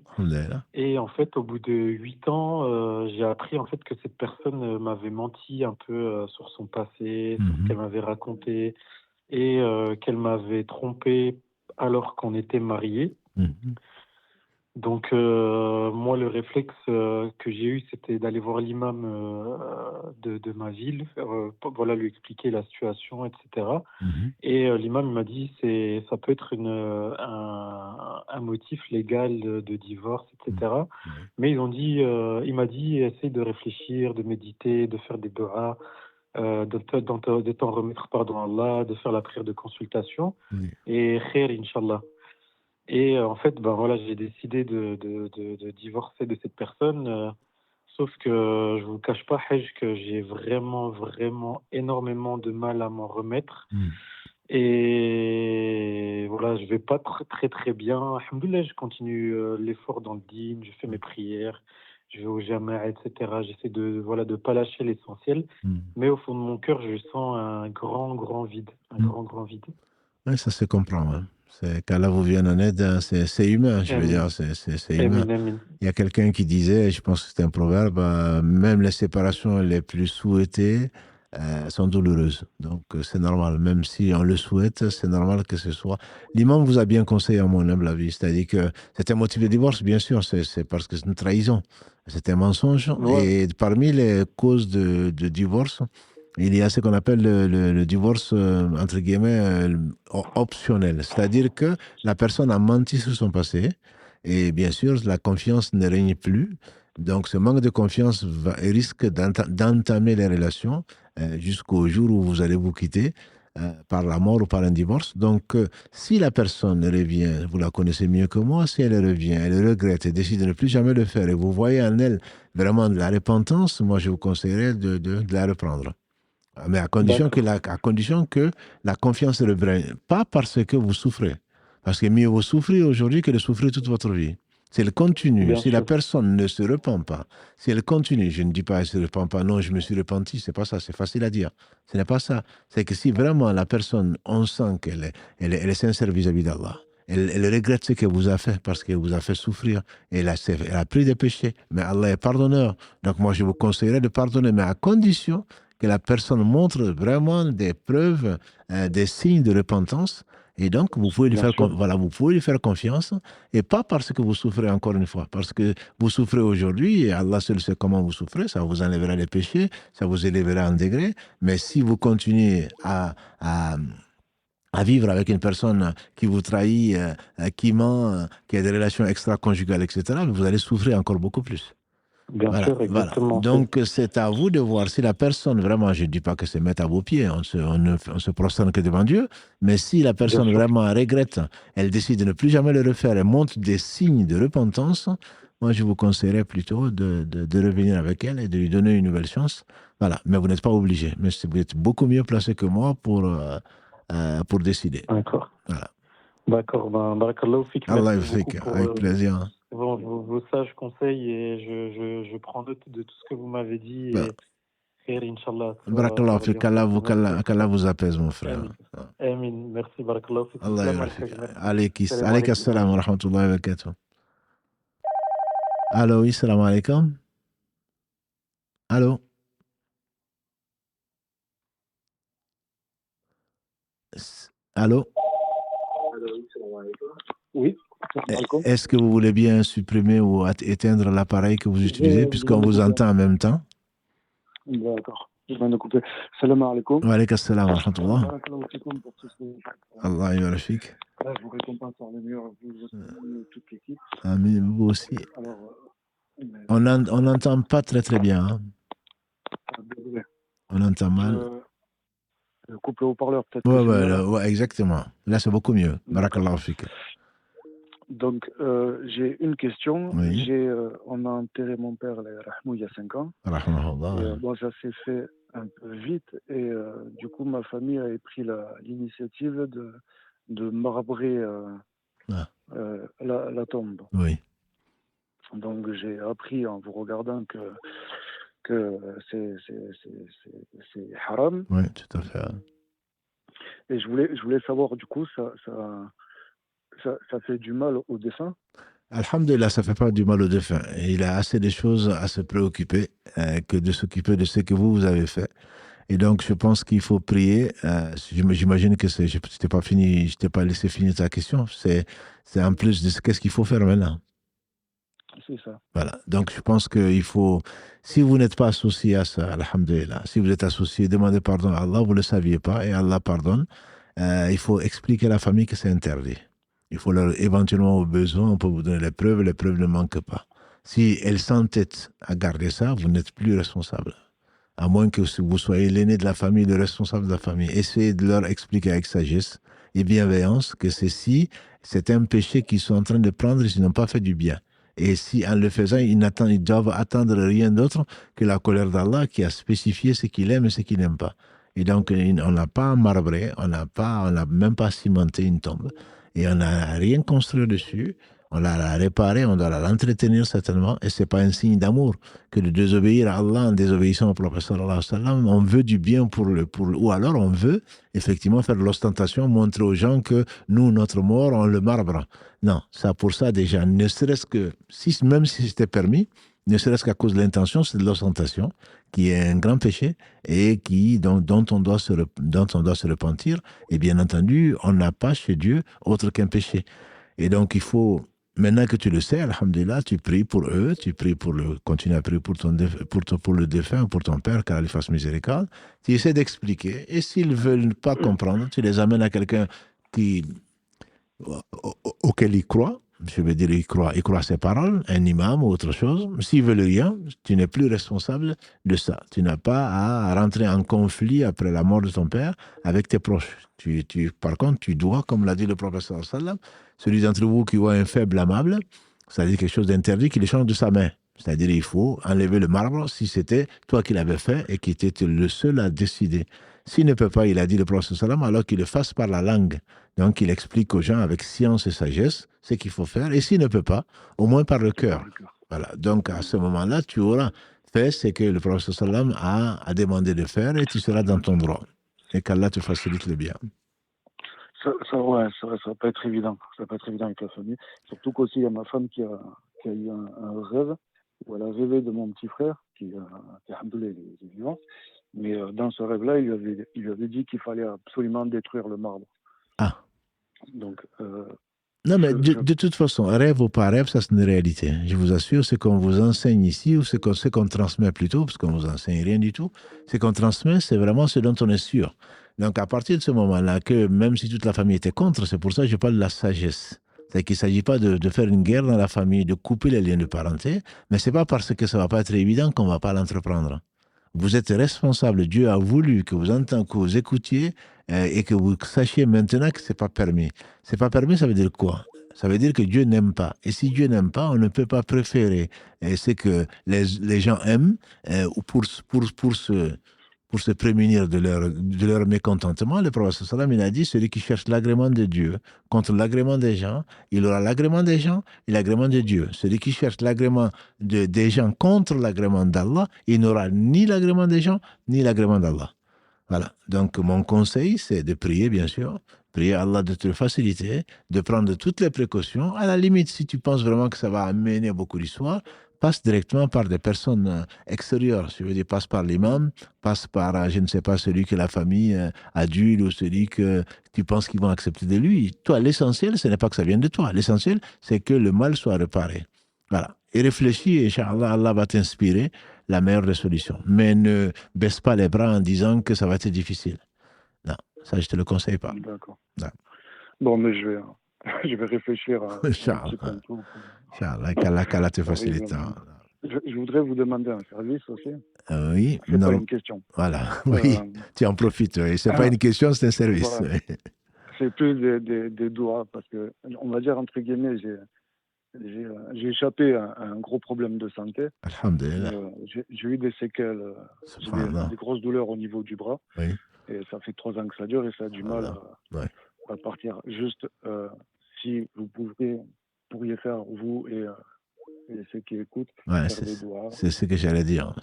Et en fait, au bout de 8 ans, j'ai appris en fait que cette personne m'avait menti un peu sur son passé, sur ce qu'elle m'avait raconté, et qu'elle m'avait trompé alors qu'on était mariés. Donc, moi, le réflexe que j'ai eu, c'était d'aller voir l'imam de ma ville, pour, voilà, lui expliquer la situation, etc. Et l'imam m'a dit, ça peut être un motif légal de divorce, etc. Mais il m'a dit, essaye de réfléchir, de méditer, de faire des du'as, de t'en remettre pardon à Allah, de faire la prière de consultation, et khair, Inch'Allah. Et en fait, ben voilà, j'ai décidé de divorcer de cette personne. Sauf que je vous cache pas, Hajj, que j'ai vraiment, vraiment énormément de mal à m'en remettre. Et voilà, je vais pas très, très bien. Alhamdoulilah, je continue l'effort dans le dîn, je fais mes prières, je vais au jama', etc. J'essaie de pas lâcher l'essentiel. Mais au fond de mon cœur, je sens un grand, grand vide. Un grand, grand vide. Oui, ça se comprend. Hein. C'est qu'Allah vous vienne en aide, c'est humain, je veux dire, c'est humain. Il y a quelqu'un qui disait, je pense que c'est un proverbe, même les séparations les plus souhaitées sont douloureuses. Donc c'est normal, même si on le souhaite, c'est normal que ce soit. L'imam vous a bien conseillé, à mon humble avis, c'est-à-dire que c'est un motif de divorce, bien sûr, c'est parce que c'est une trahison, c'est un mensonge. Et parmi les causes de divorce, il y a ce qu'on appelle le divorce, entre guillemets, optionnel. C'est-à-dire que la personne a menti sur son passé et bien sûr, la confiance ne règne plus. Donc, ce manque de confiance risque d'entamer les relations jusqu'au jour où vous allez vous quitter par la mort ou par un divorce. Donc, si la personne revient, vous la connaissez mieux que moi, si elle revient, elle regrette et décide de ne plus jamais le faire et vous voyez en elle vraiment de la repentance, moi, je vous conseillerais de la reprendre. Mais à condition que la confiance revienne. Pas parce que vous souffrez. Parce que mieux vous souffrez aujourd'hui que de souffrir toute votre vie. Si elle continue, si la personne ne se repent pas, si elle continue, je ne dis pas elle ne se repent pas, non, je me suis repenti, c'est pas ça, c'est facile à dire. Ce n'est pas ça. C'est que si vraiment la personne, on sent qu'elle est sincère vis-à-vis d'Allah, elle regrette ce qu'elle vous a fait parce qu'elle vous a fait souffrir. Elle a pris des péchés, mais Allah est pardonneur. Donc moi, je vous conseillerais de pardonner, mais à condition que la personne montre vraiment des preuves, des signes de repentance. Et donc, vous pouvez vous pouvez lui faire confiance, et pas parce que vous souffrez encore une fois, parce que vous souffrez aujourd'hui, et Allah seul sait comment vous souffrez, ça vous enlèvera les péchés, ça vous élèvera en degré, mais si vous continuez à vivre avec une personne qui vous trahit, qui ment, qui a des relations extra-conjugales, etc., vous allez souffrir encore beaucoup plus. Bien sûr, exactement. Donc, c'est à vous de voir si la personne, vraiment, je ne dis pas que c'est mettre à vos pieds, on ne se prosterne que devant Dieu, mais si la personne vraiment regrette, elle décide de ne plus jamais le refaire, elle montre des signes de repentance, moi, je vous conseillerais plutôt de revenir avec elle et de lui donner une nouvelle chance. Voilà, mais vous n'êtes pas obligé, mais vous êtes beaucoup mieux placé que moi pour décider. D'accord. Voilà. D'accord, ben, barakallahu fik. Allah fik, avec plaisir. Vos sages conseils, et je prends note de tout ce que vous m'avez dit. khair, Inch'Allah. Barakallah fik, qu'Allah vous apaise, mon frère. Amin. Merci, barakallah fik. Allah Salam yarafik. alaikum. Alayka salam wa rahmatullahi wa barakatuh. Allô, oui, salam alaikum. Allô? Allô? Oui. Est-ce que vous voulez bien supprimer ou éteindre l'appareil que vous utilisez puisqu'on vous entend en même temps? D'accord. Je viens de couper. Salam alaikum. Wa alayka salam wa rahmatullah. Allah yarafik. Je vous récompense par le meilleur, vous, toute l'équipe. Amin, vous aussi. Alors, On n'entend pas très très bien. Hein? Désolé. On entend mal. Je coupe le haut-parleur peut-être. Ouais, exactement. Là, c'est beaucoup mieux. Barakallahu fik. Donc, j'ai une question. Oui. On a enterré mon père, Rahmou, il y a 5 ans. Rahmahullah. Bon, ça s'est fait un peu vite. Et du coup, ma famille avait pris l'initiative de marbrer la tombe. Oui. Donc, j'ai appris en vous regardant que c'est haram. Oui, tout à fait. Et je voulais savoir, du coup, ça fait du mal au défunt? Alhamdulillah, ça ne fait pas du mal au défunt. Il a assez de choses à se préoccuper que de s'occuper de ce que vous avez fait. Et donc, je pense qu'il faut prier. J'imagine que je t'ai pas laissé finir ta question. C'est en plus de qu'est-ce qu'il faut faire maintenant. C'est ça. Voilà. Donc, je pense qu'il faut, si vous n'êtes pas associé à ça, alhamdulillah, si vous êtes associé, demandez pardon à Allah, vous ne le saviez pas, et Allah pardonne. Il faut expliquer à la famille que c'est interdit. Il faut leur, éventuellement, au besoin, on peut vous donner les preuves ne manquent pas. Si elles s'entêtent à garder ça, vous n'êtes plus responsable. À moins que vous soyez l'aîné de la famille, le responsable de la famille. Essayez de leur expliquer avec sagesse et bienveillance que c'est un péché qu'ils sont en train de prendre et qu'ils n'ont pas fait du bien. Et si en le faisant, ils doivent attendre rien d'autre que la colère d'Allah qui a spécifié ce qu'il aime et ce qu'il n'aime pas. Et donc, on n'a pas marbré, on n'a même pas cimenté une tombe. Et on n'a rien construit dessus. On l'a réparé, on doit l'entretenir certainement. Et ce n'est pas un signe d'amour que de désobéir à Allah en désobéissant au prophète sallallahu alayhi wa sallam. On veut du bien ou alors on veut effectivement faire de l'ostentation, montrer aux gens que nous, notre mort, on le marbre. Non, ça pour ça déjà, ne serait-ce que, même si c'était permis, ne serait-ce qu'à cause de l'intention, c'est de l'ostentation, qui est un grand péché et dont on doit se repentir. Et bien entendu, on n'a pas chez Dieu autre qu'un péché. Et donc il faut, maintenant que tu le sais, alhamdulillah, tu pries pour eux, continue à prier pour le défunt, pour ton père, car il fasse miséricorde. Tu essaies d'expliquer. Et s'ils ne veulent pas comprendre, tu les amènes à quelqu'un auquel ils croient. Je veux dire, il croit à ses paroles, un imam ou autre chose. S'ils veulent rien, tu n'es plus responsable de ça. Tu n'as pas à rentrer en conflit après la mort de ton père avec tes proches. Par contre, tu dois, comme l'a dit le prophète sallallahu alayhi wa sallam, celui d'entre vous qui voit un faible amable, c'est-à-dire quelque chose d'interdit, qu'il échange de sa main. C'est-à-dire, il faut enlever le marbre si c'était toi qui l'avais fait et qui étais le seul à décider. S'il ne peut pas, il a dit le prophète sallam, alors qu'il le fasse par la langue. Donc, il explique aux gens avec science et sagesse ce qu'il faut faire. Et s'il ne peut pas, au moins par le cœur. Voilà. Donc, à ce moment-là, tu auras fait ce que le prophète sallam a demandé de faire et tu seras dans ton droit. Et qu'Allah te facilite le bien. Ça va pas être évident. Ça va pas être évident avec la famille. Surtout qu'aussi, il y a ma femme qui a eu un rêve où elle a rêvé de mon petit frère, qui alhamdoulilah, il est vivant. Mais dans ce rêve-là, il lui avait dit qu'il fallait absolument détruire le marbre. Ah. Donc, non, mais de toute façon, rêve ou pas rêve, ça c'est une réalité. Je vous assure, ce qu'on vous enseigne ici, ou ce qu'on transmet plutôt, parce qu'on ne vous enseigne rien du tout, ce qu'on transmet, c'est vraiment ce dont on est sûr. Donc, à partir de ce moment-là, que même si toute la famille était contre, c'est pour ça que je parle de la sagesse. C'est qu'il ne s'agit pas de faire une guerre dans la famille, de couper les liens de parenté, mais ce n'est pas parce que ça ne va pas être évident qu'on ne va pas l'entreprendre. Vous êtes responsable. Dieu a voulu que vous écoutiez et que vous sachiez maintenant que ce n'est pas permis. Ce n'est pas permis, ça veut dire quoi? Ça veut dire que Dieu n'aime pas. Et si Dieu n'aime pas, on ne peut pas préférer ce que les gens aiment pour se prémunir de leur mécontentement, le prophète sallam, il a dit, celui qui cherche l'agrément de Dieu contre l'agrément des gens, il aura l'agrément des gens et l'agrément de Dieu. Celui qui cherche l'agrément des gens contre l'agrément d'Allah, il n'aura ni l'agrément des gens, ni l'agrément d'Allah. Voilà. Donc, mon conseil, c'est de prier, bien sûr, prier Allah de te faciliter, de prendre toutes les précautions. À la limite, si tu penses vraiment que ça va amener beaucoup d'histoire, passe directement par des personnes extérieures. Je veux dire, passe par l'imam, passe par, je ne sais pas, celui que la famille adulte ou celui que tu penses qu'ils vont accepter de lui. Toi, l'essentiel, ce n'est pas que ça vienne de toi. L'essentiel, c'est que le mal soit réparé. Voilà. Et réfléchis, et Inch'Allah, Allah va t'inspirer la meilleure des solutions. Mais ne baisse pas les bras en disant que ça va être difficile. Non, ça, je ne te le conseille pas. D'accord. Non. Bon, mais je vais réfléchir à un Inch'Allah. petit contour. Inch'Allah, qu'Allah te facilite. Je voudrais vous demander un service aussi. Oui, C'est pas une question. Voilà, oui, tu en profites. Oui. Ce n'est pas une question, c'est un service. Voilà. C'est plus des doigts, parce que, on va dire, entre guillemets, j'ai échappé à un gros problème de santé. Alhamdulillah. J'ai eu des séquelles, des grosses douleurs au niveau du bras. Oui. Et ça fait 3 ans que ça dure et ça a du mal à partir. Juste, si vous pourriez faire, vous et ceux qui écoutent, faire des doigts. C'est ce que j'allais dire.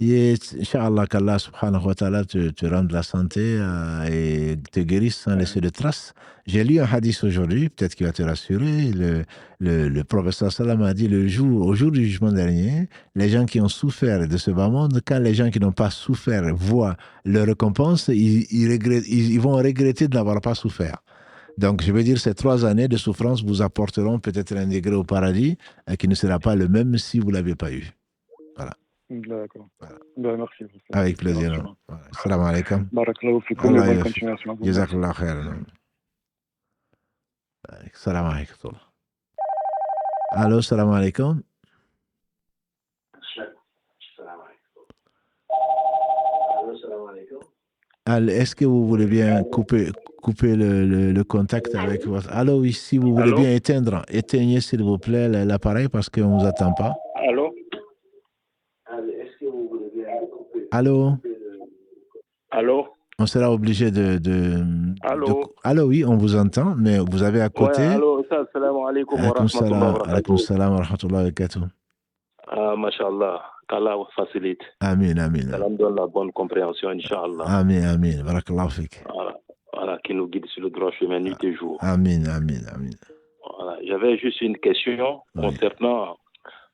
Inch'Allah, qu'Allah subhanahu wa ta'ala te rende la santé et te guérisse sans laisser de traces. J'ai lu un hadith aujourd'hui, peut-être qu'il va te rassurer. Le professeur Salam a dit au jour du jugement dernier, les gens qui ont souffert de ce bas monde, quand les gens qui n'ont pas souffert voient leur récompense, ils vont regretter de n'avoir pas souffert. Donc, je veux dire, ces 3 années de souffrance vous apporteront peut-être un degré au paradis qui ne sera pas le même si vous ne l'avez pas eu. Voilà. D'accord. Voilà. Ben, merci. Avec plaisir. Voilà. Salam alaikum. Barakallahu fikoum. Bonne continuation. Jazakallah khair. Salam alaikum. Allô, salam alaikum. Est-ce que vous voulez bien couper le contact avec votre... Allô, oui, si vous voulez bien éteignez s'il vous plaît l'appareil parce qu'on ne vous attend pas. Allô? Est-ce que vous voulez bien couper... Allô? Allô? On sera obligé Allô? Allô, oui, on vous entend, mais vous avez à côté... Ouais, allô, salam alaikum wa rahmatullahi wa barakatuh. Alaikum salam wa rahmatullahi wa barakatuh. Ah, mashallah. qu'Allah facilite. Amin, amin. Qu'Allah me donne la bonne compréhension, Inch'Allah. Amin, amin. Barakallahu fik. Voilà, qui nous guide sur le droit chemin nuit et jour. Amin, amin, amin. Voilà. J'avais juste une question concernant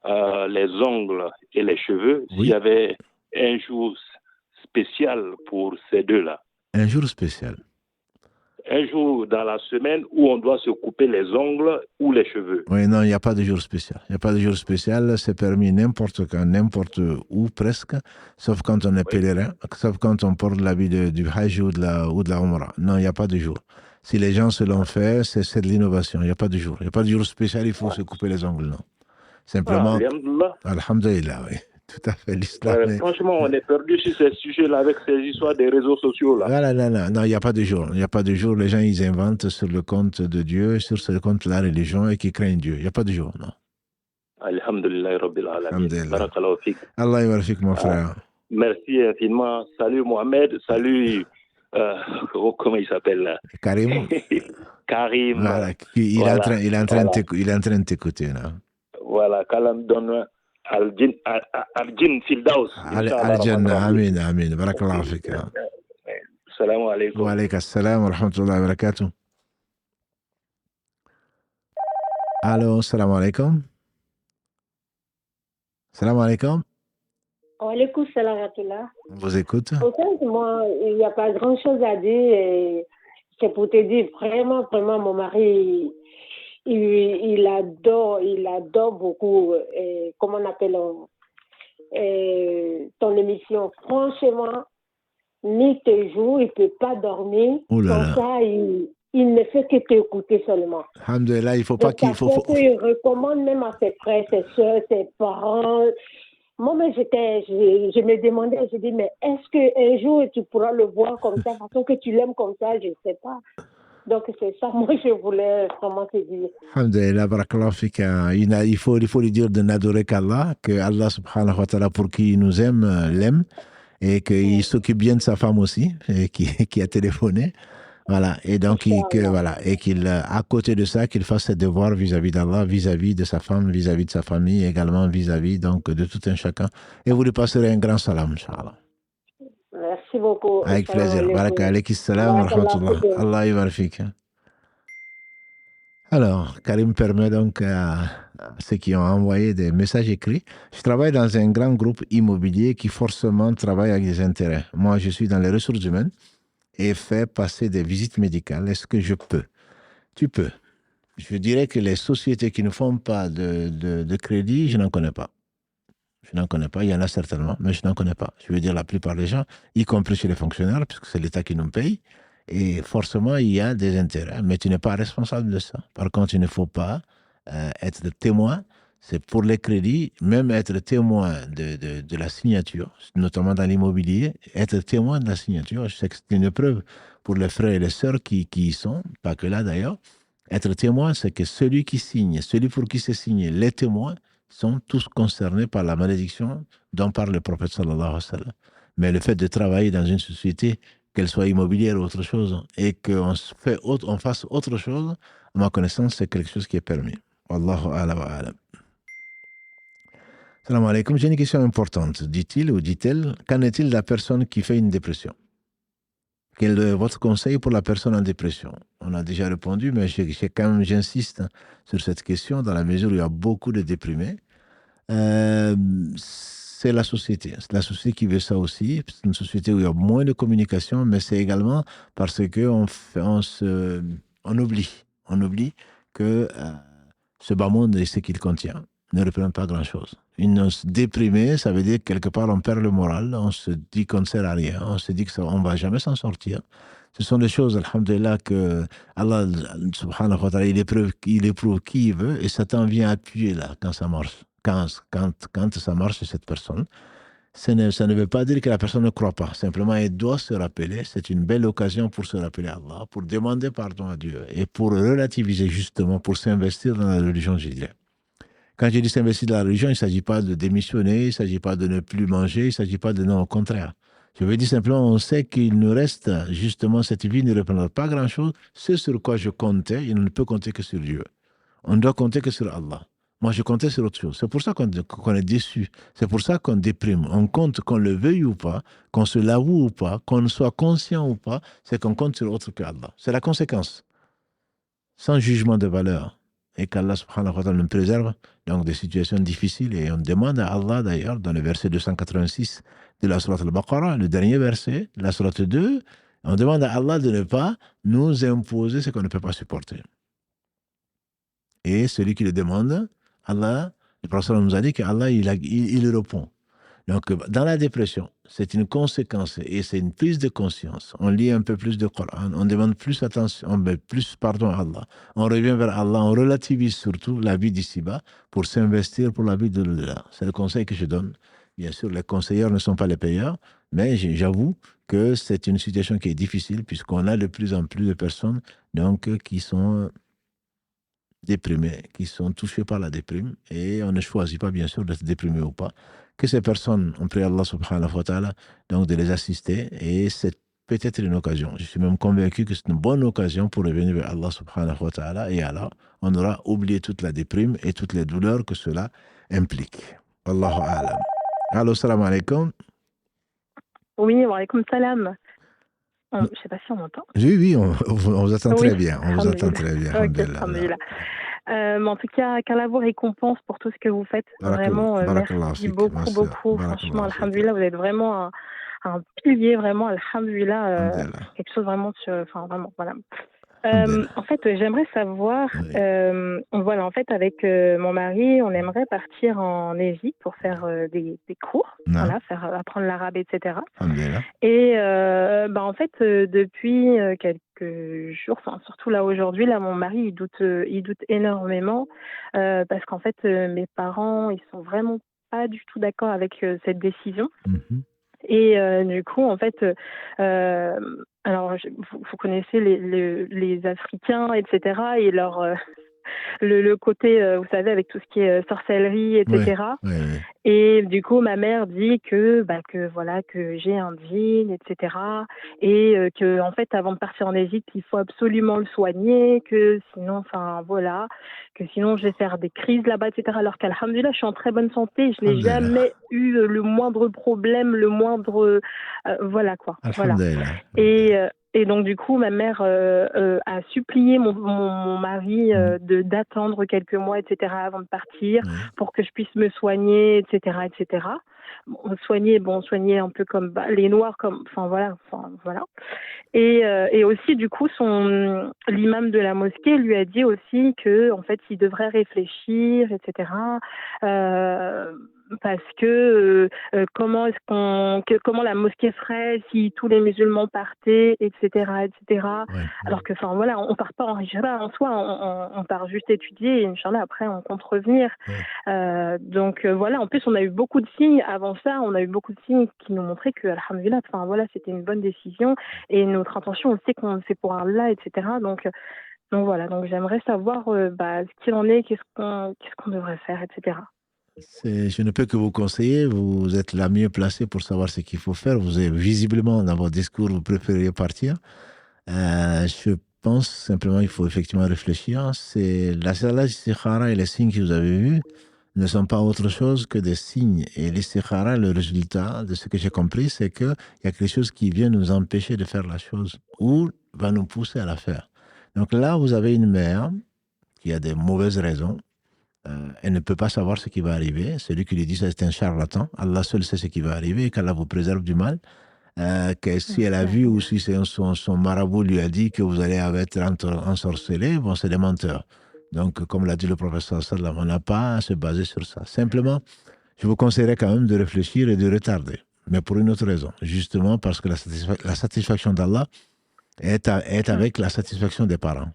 les ongles et les cheveux. Oui. S'il y avait un jour spécial pour ces deux-là. Un jour spécial. Un jour dans la semaine où on doit se couper les ongles ou les cheveux. Oui, non, il n'y a pas de jour spécial. Il n'y a pas de jour spécial. C'est permis n'importe quand, n'importe où presque, sauf quand on est pèlerin, sauf quand on porte l'habit du Hajj ou de la Umrah. Non, il n'y a pas de jour. Si les gens se l'ont fait, c'est de l'innovation. Il n'y a pas de jour. Il n'y a pas de jour spécial, il faut se couper les ongles, non. Simplement. Alhamdulillah, oui. Tout à fait, l'islam. Franchement, on est perdu sur ces sujets-là avec ces histoires des réseaux sociaux. Là. Voilà, non, il n'y a pas de jour. Il n'y a pas de jour. Les gens, ils inventent sur le compte de Dieu, sur le compte de la religion et qui craignent Dieu. Il n'y a pas de jour, non. Alhamdulillah, Rabbil Alamin. Barakallahu fik. Allah yabarak mon frère. Merci infiniment. Salut Mohamed. Salut, comment il s'appelle là? Karim. Karim. Voilà, il est en train de t'écouter, là. Voilà, qu'Allah me donne Al-Jinn Fildaus. Al-Jannah, amin, amin. Barakallahu fik. Salam alaikum. Wa alaikum assalam wa rahmatullahi wa barakatuh. Allô, salam alaikum. Salam alaikum. Wa alaikum salam wa rahmatullah. On vous écoute. Au fait, moi, il n'y a pas grand-chose à dire. Et c'est pour te dire, vraiment, mon mari... Il adore beaucoup, comment on appelle ton émission. Franchement, nuit et jour, il ne peut pas dormir. Comme ça, il ne fait que t'écouter seulement. Alhamdulillah, il ne faut pas qu'il faut. Il recommande même à ses frères, ses soeurs, ses parents. Moi, je me demandais, je dis, mais est-ce qu'un jour tu pourras le voir comme ça, façon que tu l'aimes comme ça, je ne sais pas. Donc, c'est ça, moi, je voulais vraiment te dire. Alhamdulillah, barakallahu fik. Il faut lui dire de n'adorer qu'Allah, que Allah subhanahu wa ta'ala, pour qui il nous aime, l'aime. et qu'il s'occupe bien de sa femme aussi, et qui a téléphoné. Voilà, et donc et qu'il, à côté de ça, qu'il fasse ses devoirs vis-à-vis d'Allah, vis-à-vis de sa femme, vis-à-vis de sa famille, également vis-à-vis donc de tout un chacun. Et vous lui passerez un grand salam, Inch'Allah. Merci beaucoup. Avec plaisir. Salam Baraka alaikum. alayki salam wa Barakallah rahmatullah. fikum. Allah yubarik fik. Alors, Karim permet donc à ceux qui ont envoyé des messages écrits. Je travaille dans un grand groupe immobilier qui forcément travaille avec des intérêts. Moi, je suis dans les ressources humaines et fais passer des visites médicales. Est-ce que je peux? Tu peux. Je dirais que les sociétés qui ne font pas de crédit, je n'en connais pas. Je n'en connais pas. Il y en a certainement, mais je n'en connais pas. Je veux dire, la plupart des gens, y compris chez les fonctionnaires, puisque c'est l'État qui nous paye, et forcément, il y a des intérêts, mais tu n'es pas responsable de ça. Par contre, il ne faut pas être témoin. C'est pour les crédits, même être témoin de la signature, notamment dans l'immobilier, être témoin de la signature, je sais que c'est une preuve pour les frères et les sœurs qui y sont, pas que là d'ailleurs. Être témoin, c'est que celui qui signe, celui pour qui c'est signé, les témoins sont tous concernés par la malédiction dont parle le prophète sallallahu alayhi wa sallam. Mais le fait de travailler dans une société, qu'elle soit immobilière ou autre chose, et qu'on fasse autre chose, à ma connaissance, c'est quelque chose qui est permis. Wallahu a'lam wa a'lam. Salam alaikum. J'ai une question importante. Dit-il ou dit-elle, qu'en est-il de la personne qui fait une dépression? Quel est votre conseil pour la personne en dépression? On a déjà répondu, mais j'insiste sur cette question dans la mesure où il y a beaucoup de déprimés. C'est la société. C'est la société qui veut ça aussi. C'est une société où il y a moins de communication, mais c'est également parce qu'on on oublie que ce bas monde et ce qu'il contient ne représente pas grand-chose. Une déprimée, ça veut dire que quelque part on perd le moral, on se dit qu'on ne sert à rien, on se dit qu'on ne va jamais s'en sortir. Ce sont des choses, alhamdulillah, que Allah, subhanahu wa ta'ala, il éprouve qui il veut, et Satan vient appuyer là, quand ça marche. Quand ça marche chez cette personne, ça ne veut pas dire que la personne ne croit pas. Simplement, elle doit se rappeler, c'est une belle occasion pour se rappeler à Allah, pour demander pardon à Dieu, et pour relativiser justement, pour s'investir dans la religion, je dirais. Quand je dis s'investir dans la religion, il ne s'agit pas de démissionner, il ne s'agit pas de ne plus manger, il ne s'agit pas de non, au contraire. Je veux dire simplement, on sait qu'il nous reste, justement, cette vie ne représente pas grand-chose. Ce sur quoi je comptais, il ne peut compter que sur Dieu. On ne doit compter que sur Allah. Moi, je comptais sur autre chose. C'est pour ça qu'on est déçu. C'est pour ça qu'on déprime. On compte, qu'on le veuille ou pas, qu'on se l'avoue ou pas, qu'on soit conscient ou pas, c'est qu'on compte sur autre que Allah. C'est la conséquence. Sans jugement de valeur. Et qu'Allah subhanahu wa ta'ala nous préserve donc des situations difficiles. Et on demande à Allah d'ailleurs, dans le verset 286 de la sourate al-Baqarah, le dernier verset, la sourate 2, on demande à Allah de ne pas nous imposer ce qu'on ne peut pas supporter. Et celui qui le demande, Allah, le prophète nous a dit qu'Allah, il répond. Donc, dans la dépression, c'est une conséquence et c'est une prise de conscience. On lit un peu plus de Coran, on demande plus attention, plus pardon à Allah. On revient vers Allah, on relativise surtout la vie d'ici-bas pour s'investir pour la vie de l'au-delà. C'est le conseil que je donne. Bien sûr, les conseilleurs ne sont pas les payeurs, mais j'avoue que c'est une situation qui est difficile puisqu'on a de plus en plus de personnes donc, qui sont déprimés, qui sont touchés par la déprime, et on ne choisit pas bien sûr d'être déprimé ou pas. Que ces personnes ont prié Allah subhanahu wa ta'ala donc de les assister, et c'est peut-être une occasion. Je suis même convaincu que c'est une bonne occasion pour revenir vers Allah subhanahu wa ta'ala, et alors on aura oublié toute la déprime et toutes les douleurs que cela implique. Wallahu a'lam. Allô, salam alaikum. Oui, wa alaikum salam. Je ne sais pas si on m'entend. Oui, on vous attend très bien. On vous attend très bien. Okay, mais en tout cas, qu'Allah vous récompense pour tout ce que vous faites. Vraiment, merci beaucoup. Franchement, alhamdulillah, vous êtes vraiment un pilier, vraiment, alhamdulillah, quelque chose vraiment, vraiment, voilà. En fait, j'aimerais savoir, voilà, en fait, avec mon mari, on aimerait partir en Égypte pour faire des cours, voilà, apprendre l'arabe, etc. Et en fait, depuis quelques jours, enfin surtout là aujourd'hui, là, mon mari, il doute énormément parce qu'en fait, mes parents, ils sont vraiment pas du tout d'accord avec cette décision. Et du coup, en fait, alors vous connaissez les Africains, etc. et leur le côté, vous savez, avec tout ce qui est sorcellerie, etc. Et du coup, ma mère dit que voilà, que j'ai un djinn, etc. Et que en fait, avant de partir en Égypte, il faut absolument le soigner, que sinon, enfin voilà, que sinon je vais faire des crises là-bas, etc. Alors qu'alhamdoulilah, je suis en très bonne santé, je n'ai jamais eu le moindre problème, le moindre, voilà quoi. Voilà. Et donc du coup, ma mère a supplié mon mari d'attendre quelques mois, etc. avant de partir, pour que je puisse me soigner, etc., etc. Soigner un peu comme les Noirs, enfin voilà. Et aussi du coup, l'imam de la mosquée lui a dit aussi que en fait, il devrait réfléchir, etc. Parce que comment la mosquée ferait si tous les musulmans partaient, etc., etc. Alors que, enfin voilà, on part pas en hijra en soi, on part juste étudier et Inch'Allah après on compte revenir. Donc voilà, en plus on a eu beaucoup de signes avant ça, on a eu beaucoup de signes qui nous montraient que alhamdoulilah, enfin voilà, c'était une bonne décision et notre intention, on sait qu'on le fait pour Allah, etc. Donc voilà, donc j'aimerais savoir ce qu'il en est, qu'est-ce qu'on devrait faire, etc. Je ne peux que vous conseiller, vous êtes la mieux placée pour savoir ce qu'il faut faire. Vous avez visiblement dans votre discours, vous préférez partir. Je pense simplement qu'il faut effectivement réfléchir. C'est la salat istikhara et les signes que vous avez vus ne sont pas autre chose que des signes. Et l'istikhara, le résultat de ce que j'ai compris, c'est qu'il y a quelque chose qui vient nous empêcher de faire la chose ou va nous pousser à la faire. Donc là, vous avez une mère qui a des mauvaises raisons. Elle ne peut pas savoir ce qui va arriver. Celui qui lui dit ça, c'est un charlatan. Allah seul sait ce qui va arriver et qu'Allah vous préserve du mal. Que si elle a vu ou si son marabout lui a dit que vous allez être ensorcelé, bon, c'est des menteurs. Donc, comme l'a dit le professeur sallam, on n'a pas à se baser sur ça. Simplement, je vous conseillerais quand même de réfléchir et de retarder. Mais pour une autre raison. Justement parce que la satisfaction d'Allah est avec la satisfaction des parents.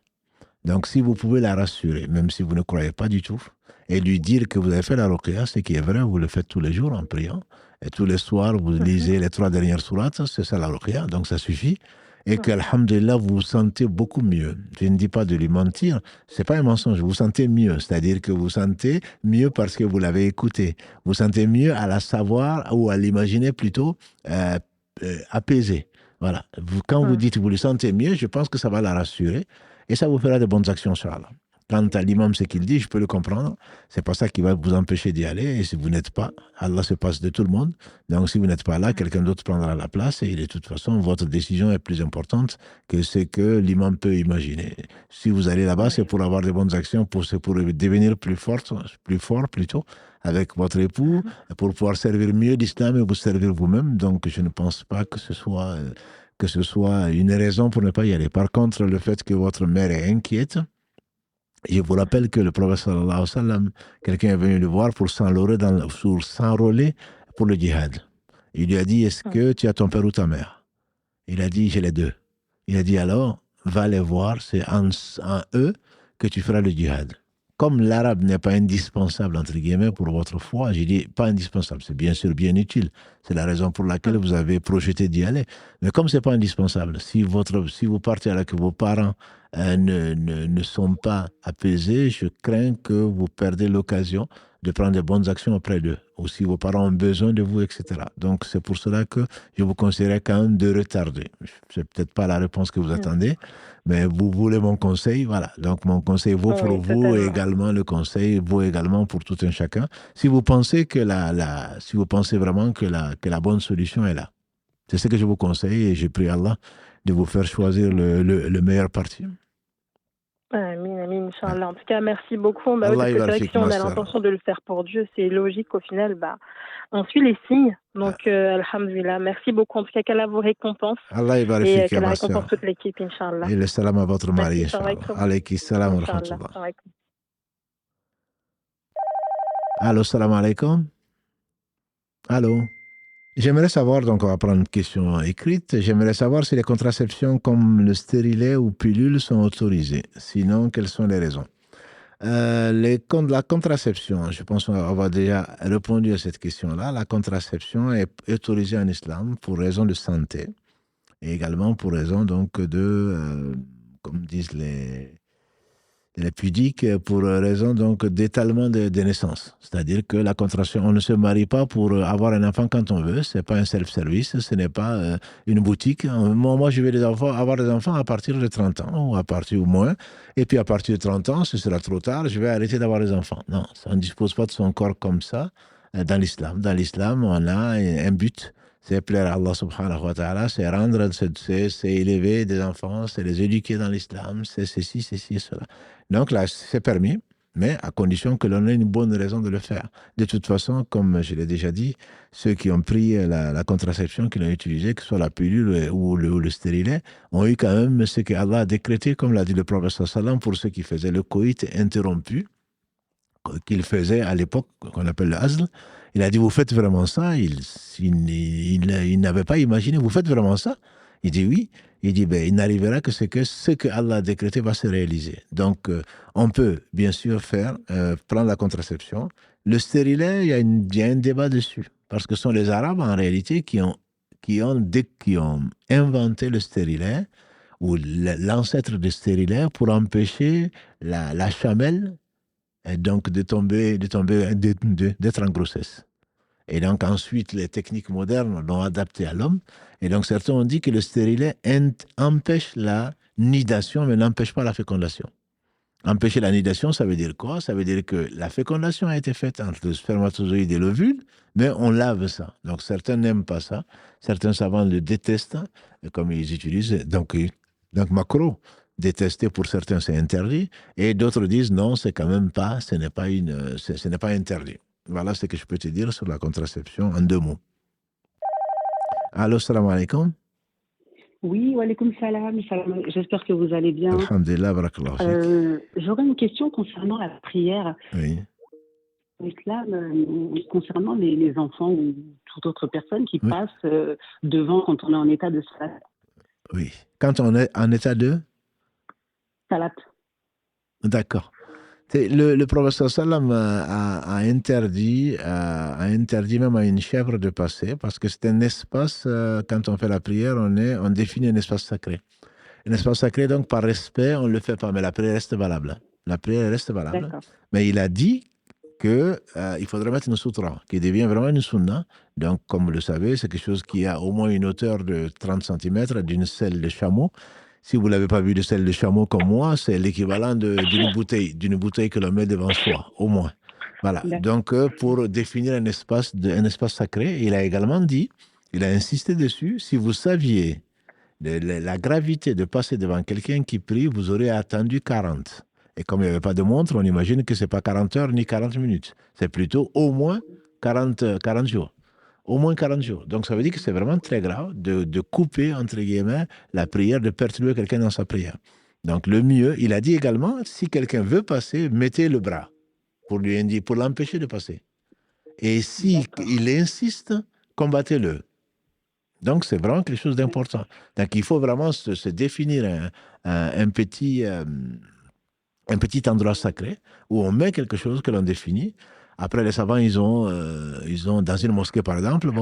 Donc, si vous pouvez la rassurer, même si vous ne croyez pas du tout, et lui dire que vous avez fait la ruqya, ce qui est vrai, vous le faites tous les jours en priant, et tous les soirs, vous lisez les 3 dernières sourates, c'est ça la ruqya, donc ça suffit, et qu'alhamdulillah, vous vous sentez beaucoup mieux. Je ne dis pas de lui mentir, c'est pas un mensonge, vous vous sentez mieux, c'est-à-dire que vous vous sentez mieux parce que vous l'avez écouté, vous vous sentez mieux à la savoir, ou à l'imaginer plutôt apaisée. Voilà. Quand vous dites que vous le sentez mieux, je pense que ça va la rassurer, et ça vous fera de bonnes actions, Inch'Allah. Quant à l'imam, ce qu'il dit, je peux le comprendre. C'est pas ça qui va vous empêcher d'y aller. Et si vous n'êtes pas, Allah se passe de tout le monde. Donc, si vous n'êtes pas là, quelqu'un d'autre prendra la place. Et de toute façon, votre décision est plus importante que ce que l'imam peut imaginer. Si vous allez là-bas, c'est pour avoir de bonnes actions, c'est pour devenir plus fort plutôt, avec votre époux, pour pouvoir servir mieux l'islam et vous servir vous-même. Donc, je ne pense pas que ce soit une raison pour ne pas y aller. Par contre, le fait que votre mère est inquiète, je vous rappelle que le prophète sallallahu alayhi wa sallam, quelqu'un est venu le voir pour s'enrôler pour le djihad. Il lui a dit, est-ce que tu as ton père ou ta mère? Il a dit, j'ai les deux. Il a dit, alors, va les voir, c'est en eux que tu feras le djihad. Comme l'arabe n'est pas indispensable, entre guillemets, pour votre foi, j'ai dit pas indispensable, c'est bien sûr bien utile. C'est la raison pour laquelle vous avez projeté d'y aller. Mais comme c'est pas indispensable, si vous partez avec vos parents ne sont pas apaisés, je crains que vous perdez l'occasion de prendre de bonnes actions auprès d'eux. Ou si vos parents ont besoin de vous, etc. Donc c'est pour cela que je vous conseillerais quand même de retarder. C'est peut-être pas la réponse que vous attendez, mais vous voulez mon conseil, voilà. Donc mon conseil vaut pour vous et également le conseil vaut également pour tout un chacun. Si vous pensez que si vous pensez vraiment que la bonne solution est là, c'est ce que je vous conseille et je prie Allah de vous faire choisir le meilleur parti. Amin, Inch'Allah. En tout cas, merci beaucoup. Parce que c'est vrai que si on a l'intention de le faire pour Dieu, c'est logique qu'au final, on suit les signes. Donc, alhamdulillah. Merci beaucoup. En tout cas, qu'Allah vous récompense. Allah et qu'Allah récompense toute l'équipe, Inch'Allah. Et le salam à votre mari, Inch'Allah. Alayki salam wa rahmatullah. Allô, salam alaikum. Allô. J'aimerais savoir, donc on va prendre une question écrite, j'aimerais savoir si les contraceptions comme le stérilet ou pilule sont autorisées. Sinon, quelles sont les raisons? La contraception, je pense qu'on va déjà répondu à cette question-là. La contraception est autorisée en islam pour raison de santé et également pour raison donc comme disent Elle est pudique pour raison donc d'étalement des naissances. C'est-à-dire que la contraception, on ne se marie pas pour avoir un enfant quand on veut. C'est pas un self-service, ce n'est pas une boutique. Moi, je vais avoir des enfants à partir de 30 ans ou à partir au moins. Et puis à partir de 30 ans, ce sera trop tard, je vais arrêter d'avoir des enfants. Non, on ne dispose pas de son corps comme ça dans l'islam. Dans l'islam, on a un but. C'est plaire à Allah subhanahu wa ta'ala, c'est rendre, c'est élever des enfants, c'est les éduquer dans l'islam, c'est ceci, cela. Donc là, c'est permis, mais à condition que l'on ait une bonne raison de le faire. De toute façon, comme je l'ai déjà dit, ceux qui ont pris la contraception, qui l'ont utilisée, que ce soit la pilule ou le stérilet, ont eu quand même ce que Allah a décrété, comme l'a dit le prophète sallam, pour ceux qui faisaient le coït interrompu, qu'il faisait à l'époque, qu'on appelle le hazl. Il a dit, vous faites vraiment ça? Il n'avait pas imaginé, vous faites vraiment ça? Il dit oui. Il dit, il n'arrivera que ce que Allah a décrété va se réaliser. Donc, on peut bien sûr prendre la contraception. Le stérilet, il y a un débat dessus. Parce que ce sont les Arabes, en réalité, qui ont inventé le stérilet, ou l'ancêtre du stérilet, pour empêcher la chamelle, et donc d'être en grossesse. Et donc ensuite, les techniques modernes l'ont adapté à l'homme. Et donc certains ont dit que le stérilet empêche la nidation, mais n'empêche pas la fécondation. Empêcher la nidation, ça veut dire quoi? Ça veut dire que la fécondation a été faite entre le spermatozoïde et l'ovule, mais on lave ça. Donc certains n'aiment pas ça. Certains savants le détestent, comme ils utilisent. Donc macro. Détesté pour certains, c'est interdit, et d'autres disent non, c'est quand même pas, ce n'est pas interdit. Voilà ce que je peux te dire sur la contraception en 2 mots. Allô, salam alaikum. Oui, wa alaikum salam. J'espère que vous allez bien. Alhamdulillah, barakallahu fik. J'aurais une question concernant la prière. Oui. L'islam, concernant les enfants ou toute autre personne qui passe devant quand on est en état de salat. Oui. Quand on est en état de salat. D'accord. Le prophète sallam a interdit même à une chèvre de passer, parce que c'est un espace, quand on fait la prière, on définit un espace sacré. Un espace sacré, donc par respect, on ne le fait pas, mais la prière reste valable. La prière reste valable. D'accord. Mais il a dit qu'il faudrait mettre une sutra, qui devient vraiment une sunna. Donc, comme vous le savez, c'est quelque chose qui a au moins une hauteur de 30 cm d'une selle de chameau. Si vous ne l'avez pas vu de selle de chameau comme moi, c'est l'équivalent d'une bouteille que l'on met devant soi, au moins. Voilà. Donc, pour définir un espace sacré, il a également dit, il a insisté dessus, si vous saviez la gravité de passer devant quelqu'un qui prie, vous aurez attendu 40. Et comme il n'y avait pas de montre, on imagine que ce n'est pas 40 heures ni 40 minutes. C'est plutôt au moins 40 jours. Au moins 40 jours. Donc, ça veut dire que c'est vraiment très grave de couper, entre guillemets, la prière, de perturber quelqu'un dans sa prière. Donc, le mieux, il a dit également, si quelqu'un veut passer, mettez le bras pour l'empêcher de passer. Et si il insiste, combattez-le. Donc, c'est vraiment quelque chose d'important. Donc, il faut vraiment se définir un petit endroit sacré où on met quelque chose que l'on définit. Après, les savants, ils ont dans une mosquée, par exemple,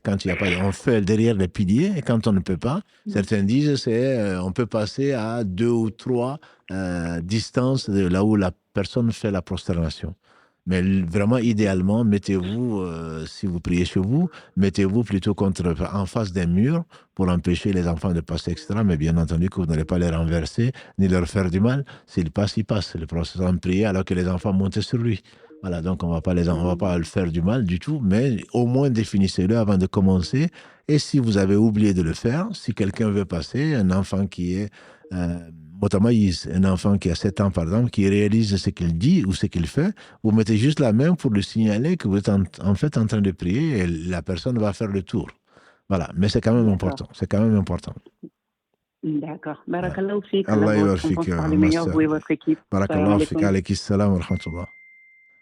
quand il y a pas, on fait derrière les piliers, et quand on ne peut pas, certains disent on peut passer à 2 ou 3 distances de là où la personne fait la prosternation. Mais vraiment, idéalement, mettez-vous, si vous priez chez vous, mettez-vous plutôt en face d'un mur pour empêcher les enfants de passer, etc. Mais bien entendu que vous n'allez pas les renverser, ni leur faire du mal. S'ils passent, ils passent. Le prophète a prié alors que les enfants montaient sur lui. Voilà, donc on va pas le faire du mal du tout, mais au moins définissez-le avant de commencer. Et si vous avez oublié de le faire, si quelqu'un veut passer, un enfant qui est un enfant qui a 7 ans par exemple, qui réalise ce qu'il dit ou ce qu'il fait, vous mettez juste la main pour lui signaler que vous êtes en fait en train de prier et la personne va faire le tour. Voilà, mais c'est quand même important. C'est quand même important. D'accord. Barakallahu fik. Allah ybarfik. Vous et votre équipe. Barakallahu fik. Alaykum salam wa rahmatullah.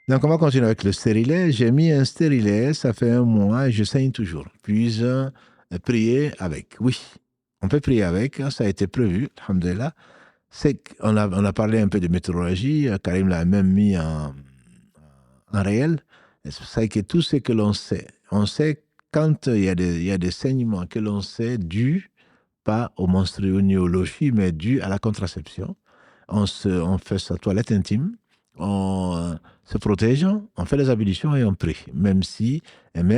Donc, on va continuer avec le stérilet. J'ai mis un stérilet, ça fait 1 mois et je saigne toujours. Puis, prier avec. Oui, on peut prier avec, ça a été prévu, alhamdulillah. On a parlé un peu de météorologie, Karim l'a même mis en réel. C'est que tout ce que l'on sait, on sait quand il y a des saignements que l'on sait dus, pas aux menstrues ni aux lochis, mais dus à la contraception. on fait sa toilette intime, on se protège, on fait les ablutions et on prie. Mais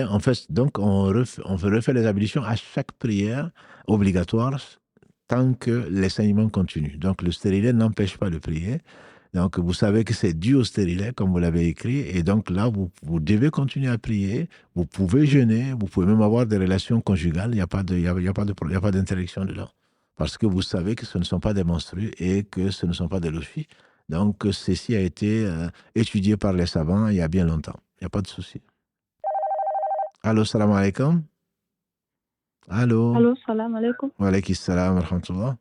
en fait, donc on refait les ablutions à chaque prière obligatoire tant que les saignements continuent. Donc le stérilet n'empêche pas de prier. Donc vous savez que c'est dû au stérilet, comme vous l'avez écrit, et donc là, vous devez continuer à prier, vous pouvez jeûner, vous pouvez même avoir des relations conjugales, il n'y a pas d'interdiction dedans. Parce que vous savez que ce ne sont pas des menstrues et que ce ne sont pas des louchis. Donc ceci a été étudié par les savants il y a bien longtemps. Il n'y a pas de souci. Allô, salam alaikum. Allô. Allô, salam alaikum. Wa alaykum salam wa rahmatullah.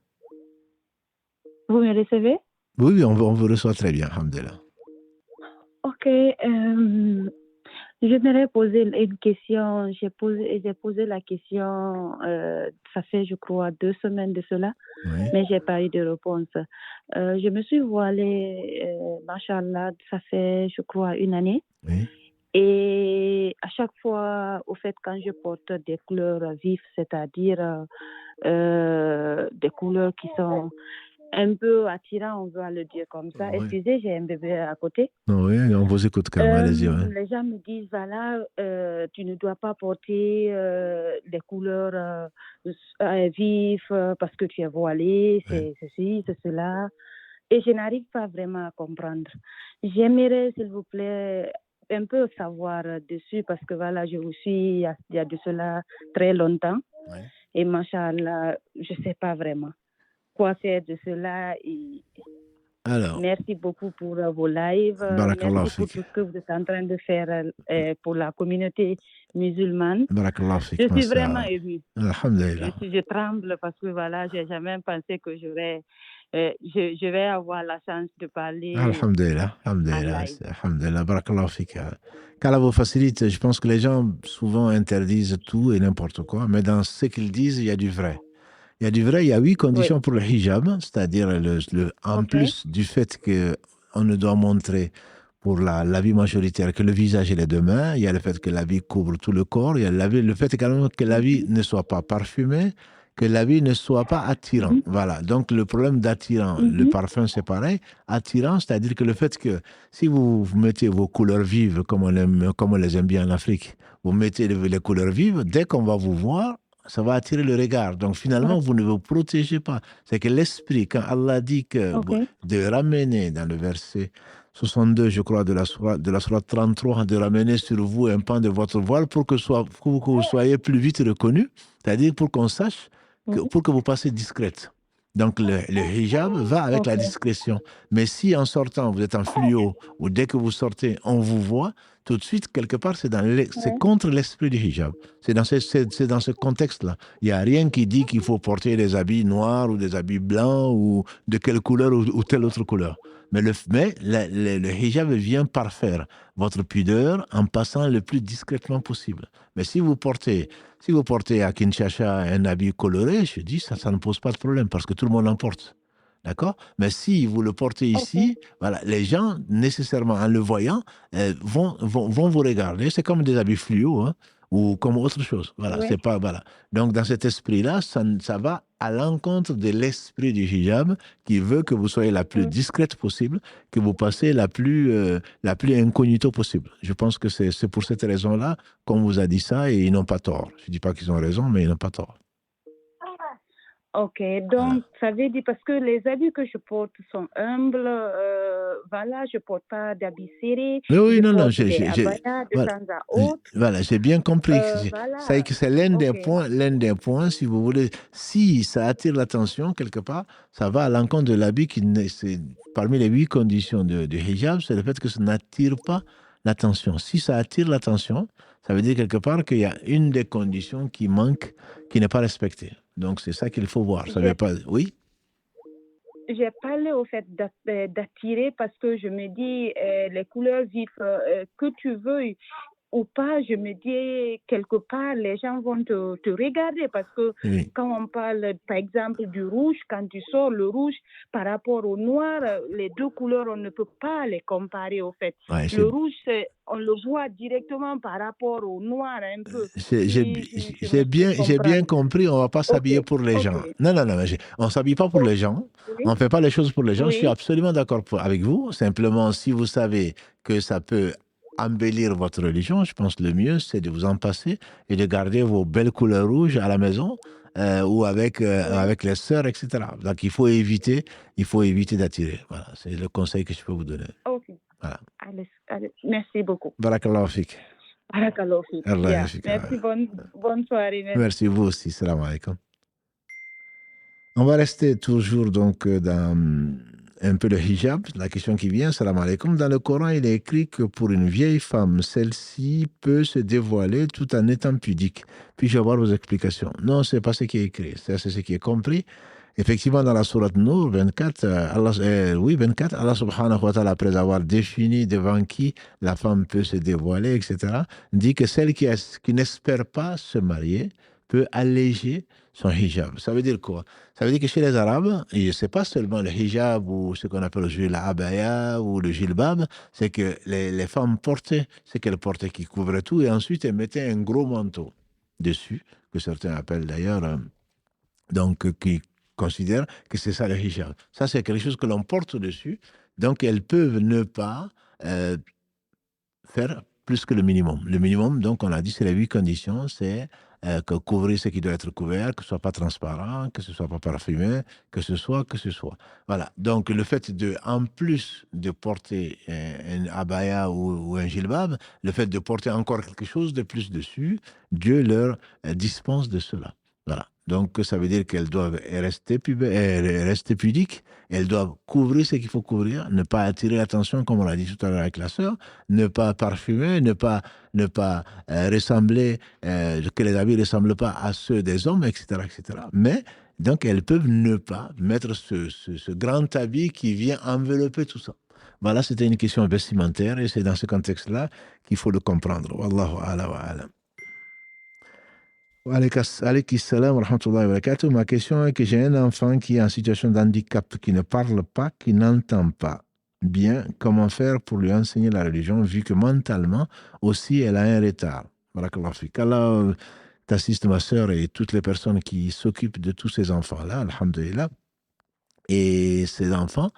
Vous me recevez? Oui, on vous reçoit très bien, alhamdulillah. Ok. J'aimerais poser une question. J'ai posé la question, ça fait, je crois, 2 semaines de cela, Oui. mais je n'ai pas eu de réponse. Je me suis voilée, machallah, ça fait, je crois, 1 année. Oui. Et à chaque fois, au fait, quand je porte des couleurs vives, c'est-à-dire des couleurs qui sont un peu attirant, on va le dire comme ça. Oui. Excusez, j'ai un bébé à côté. Oui, on vous écoute quand même, allez-y. Ouais. Les gens me disent, voilà, tu ne dois pas porter des couleurs vives parce que tu es voilée, c'est ceci, c'est cela. Et je n'arrive pas vraiment à comprendre. J'aimerais, s'il vous plaît, un peu savoir dessus parce que voilà, je vous suis il y a de cela très longtemps. Oui. Et machallah, je ne sais pas vraiment quoi faire de cela. Et alors, merci beaucoup pour vos lives. Merci pour tout ce que vous êtes en train de faire pour la communauté musulmane. Je suis vraiment émue. Je tremble parce que voilà, je n'ai jamais pensé que je vais avoir la chance de parler. Alhamdulillah. Barakallahu fik. Qu'Allah vous facilite. Je pense que les gens souvent interdisent tout et n'importe quoi, mais dans ce qu'ils disent, il y a du vrai. Il y a du vrai, il y a 8 conditions pour le hijab, c'est-à-dire en plus du fait qu'on ne doit montrer pour l'habit majoritaire que le visage et les 2 mains, il y a le fait que l'habit couvre tout le corps, il y a le fait également que l'habit ne soit pas parfumé, que l'habit ne soit pas attirant. Voilà, donc le problème d'attirant, le parfum c'est pareil, attirant, c'est-à-dire que le fait que si vous mettez vos couleurs vives, comme on les aime bien en Afrique, vous mettez les couleurs vives, dès qu'on va vous voir, ça va attirer le regard. Donc finalement, vous ne vous protégez pas. C'est que l'esprit, quand Allah dit que de ramener dans le verset 62, je crois, de la sourate 33, de ramener sur vous un pan de votre voile pour que vous soyez plus vite reconnus, c'est-à-dire pour qu'on sache, pour que vous passez discrète. Donc le hijab va avec la discrétion. Mais si en sortant, vous êtes en fluo, ou dès que vous sortez, on vous voit, tout de suite, quelque part, c'est contre l'esprit du hijab. C'est dans ce contexte-là. Il n'y a rien qui dit qu'il faut porter des habits noirs ou des habits blancs ou de quelle couleur ou telle autre couleur. Mais le hijab vient parfaire votre pudeur en passant le plus discrètement possible. Mais si vous portez à Kinshasa un habit coloré, je dis ça ne pose pas de problème parce que tout le monde en porte. D'accord? Mais si vous le portez ici, voilà, les gens, nécessairement, en le voyant, vont vous regarder. C'est comme des habits fluo, hein, ou comme autre chose. Voilà, c'est pas, voilà. Donc, dans cet esprit-là, ça va à l'encontre de l'esprit du hijab qui veut que vous soyez la plus discrète possible, que vous passez la plus incognito possible. Je pense que c'est pour cette raison-là qu'on vous a dit ça et ils n'ont pas tort. Je ne dis pas qu'ils ont raison, mais ils n'ont pas tort. Ok, donc ça veut dire parce que les habits que je porte sont humbles, voilà, je ne porte pas d'habits serrés. Oui, non, de temps à autre. Voilà, j'ai bien compris. Voilà. C'est l'un des points, si vous voulez, si ça attire l'attention quelque part, ça va à l'encontre de l'habit c'est parmi les 8 conditions de hijab, c'est le fait que ça n'attire pas l'attention. Si ça attire l'attention, ça veut dire quelque part qu'il y a une des conditions qui manque, qui n'est pas respectée. Donc, c'est ça qu'il faut voir. Ça veut pas... Oui? J'ai parlé au fait d'attirer parce que je me dis les couleurs vives que tu veux ou pas, je me dis, quelque part, les gens vont te regarder parce que quand on parle, par exemple, du rouge, quand tu sors le rouge par rapport au noir, les deux couleurs, on ne peut pas les comparer au fait. Le rouge, on le voit directement par rapport au noir un peu. J'ai bien compris, on ne va pas s'habiller pour les gens. Non, on ne s'habille pas pour les gens, on ne fait pas les choses pour les gens. Je suis absolument d'accord avec vous. Simplement, si vous savez que ça peut embellir votre religion, je pense que le mieux, c'est de vous en passer et de garder vos belles couleurs rouges à la maison ou avec les sœurs, etc. Donc, il faut éviter d'attirer. Voilà, c'est le conseil que je peux vous donner. Ok. Voilà. Allez, merci beaucoup. Barakallahu fik. Barakallahu fik. Merci, bonne soirée. Merci vous aussi. Salam alaikum. On va rester toujours donc dans un peu le hijab, la question qui vient, salam alaikum. Dans le Coran, il est écrit que pour une vieille femme, celle-ci peut se dévoiler tout en étant pudique. Puis-je avoir vos explications? Non, ce n'est pas ce qui est écrit, c'est ce qui est compris. Effectivement, dans la sourate Nour 24, Allah subhanahu wa ta'ala, après avoir défini devant qui la femme peut se dévoiler, etc., dit que celle qui n'espère pas se marier peut alléger son hijab. Ça veut dire quoi? Ça veut dire que chez les Arabes, ce n'est pas seulement le hijab ou ce qu'on appelle aujourd'hui la abaya ou le jilbab, c'est que les femmes portaient ce qu'elles portaient qui couvrait tout et ensuite elles mettaient un gros manteau dessus, que certains appellent d'ailleurs, qui considèrent que c'est ça le hijab. Ça, c'est quelque chose que l'on porte dessus, donc elles peuvent ne pas faire plus que le minimum. Le minimum, donc on a dit, c'est les 8 conditions, c'est que couvrir ce qui doit être couvert, que ce soit pas transparent, que ce soit pas parfumé, que ce soit. Voilà. Donc le fait en plus de porter un abaya ou un jilbab, le fait de porter encore quelque chose de plus dessus, Dieu leur dispense de cela. Voilà. Donc ça veut dire qu'elles doivent rester pudiques, elles doivent couvrir ce qu'il faut couvrir, ne pas attirer l'attention, comme on l'a dit tout à l'heure avec la sœur, ne pas parfumer, ne pas ressembler, que les habits ne ressemblent pas à ceux des hommes, etc., etc. Mais donc elles peuvent ne pas mettre ce grand habit qui vient envelopper tout ça. Voilà, c'était une question vestimentaire et c'est dans ce contexte-là qu'il faut le comprendre. Wallahu a'lam wa a'lam. Alaykum salam wa rahmatullahi wa barakatuh. Ma question est que j'ai un enfant qui est en situation d'handicap, qui ne parle pas, qui n'entend pas bien. Comment faire pour lui enseigner la religion, vu que mentalement aussi elle a un retard? Barakallahu fik. Allah t'assiste, ma sœur, et toutes les personnes qui s'occupent de tous ces enfants-là, alhamdulillah. Et ces enfants,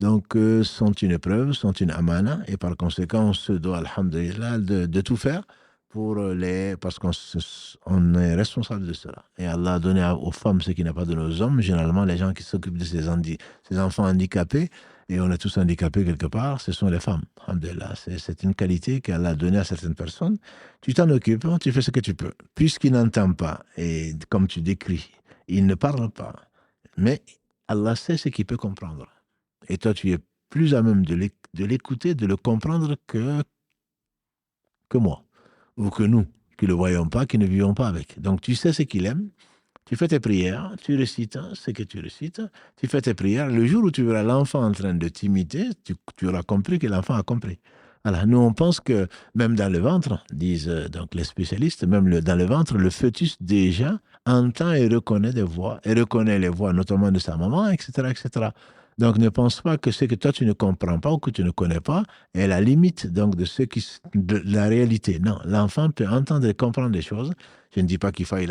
donc, sont une épreuve, sont une amana, et par conséquent, on se doit, alhamdulillah, de tout faire parce qu'on est responsable de cela. Et Allah a donné aux femmes ce qu'il n'a pas donné aux hommes. Généralement, les gens qui s'occupent de ces enfants handicapés, et on est tous handicapés quelque part, ce sont les femmes. Alhamdulillah. C'est une qualité qu'Allah a donnée à certaines personnes. Tu t'en occupes, tu fais ce que tu peux. Puisqu'il n'entend pas, et comme tu décris, il ne parle pas, mais Allah sait ce qu'il peut comprendre. Et toi, tu es plus à même de l'écouter, de le comprendre que moi. Ou que nous, qui ne le voyons pas, qui ne vivons pas avec. Donc, tu sais ce qu'il aime, tu fais tes prières, tu récites ce que tu récites, tu fais tes prières. Le jour où tu verras l'enfant en train de t'imiter, tu auras compris que l'enfant a compris. Alors, nous, on pense que même dans le ventre, disent donc les spécialistes, même dans le ventre, le fœtus déjà entend et reconnaît des voix, et reconnaît les voix notamment de sa maman, etc., etc. Donc, ne pense pas que ce que toi, tu ne comprends pas ou que tu ne connais pas est la limite donc, de la réalité. Non, l'enfant peut entendre et comprendre des choses. Je ne dis pas qu'il faille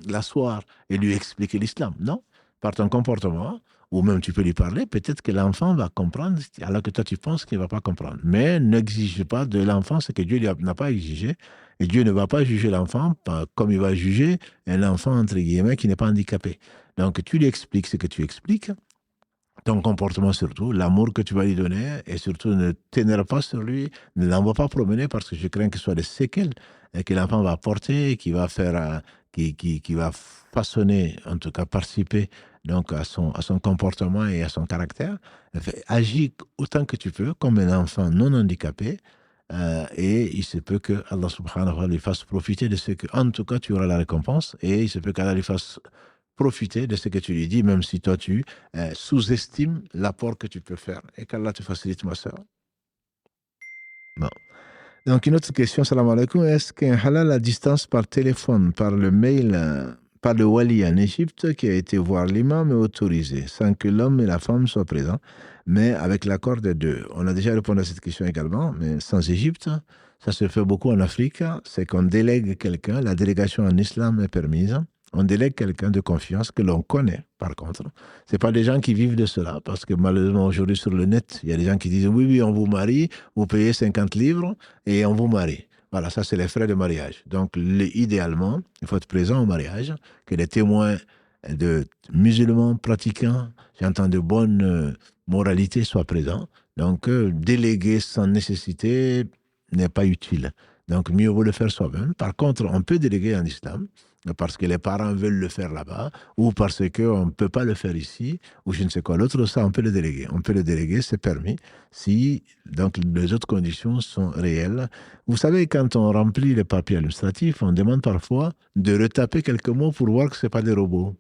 l'asseoir et lui expliquer l'islam. Non, par ton comportement, ou même tu peux lui parler, peut-être que l'enfant va comprendre, alors que toi, tu penses qu'il ne va pas comprendre. Mais n'exige pas de l'enfant ce que Dieu n'a pas exigé. Et Dieu ne va pas juger l'enfant comme il va juger un enfant, entre guillemets, qui n'est pas handicapé. Donc, tu lui expliques ce que tu expliques, ton comportement surtout, l'amour que tu vas lui donner, et surtout ne t'énerve pas sur lui, ne l'envoie pas promener parce que je crains que ce soit des séquelles que l'enfant va porter, qui va faire, qui va façonner, en tout cas participer donc à son comportement et à son caractère. Agis autant que tu peux comme un enfant non handicapé, et il se peut que Allah subhanahu wa ta'ala lui fasse profiter de ce que, en tout cas, tu auras la récompense, et il se peut qu'Allah lui fasse profiter de ce que tu lui dis, même si toi, tu sous-estimes l'apport que tu peux faire. Et qu'Allah te facilite, ma sœur. Bon. Donc, une autre question, salam alaikum. Est-ce qu'un halal à distance par téléphone, par le mail, par le wali en Égypte qui a été voir l'imam est autorisé, sans que l'homme et la femme soient présents, mais avec l'accord des deux? On a déjà répondu à cette question également, mais sans Égypte, ça se fait beaucoup en Afrique, c'est qu'on délègue quelqu'un, la délégation en islam est permise. On délègue quelqu'un de confiance que l'on connaît, par contre. Ce n'est pas des gens qui vivent de cela, parce que malheureusement, aujourd'hui, sur le net, il y a des gens qui disent « Oui, on vous marie, vous payez 50 livres et on vous marie ». Voilà, ça, c'est les frais de mariage. Donc, idéalement, il faut être présent au mariage, que les témoins de musulmans pratiquants, j'entends de bonne moralité, soient présents. Donc, déléguer sans nécessité n'est pas utile. Donc, mieux vaut le faire soi-même. Par contre, on peut déléguer en islam, parce que les parents veulent le faire là-bas, ou parce qu'on ne peut pas le faire ici, ou je ne sais quoi. L'autre, ça, on peut le déléguer. On peut le déléguer, c'est permis, si donc, les autres conditions sont réelles. Vous savez, quand on remplit les papiers administratifs, on demande parfois de retaper quelques mots pour voir que ce n'est pas des robots.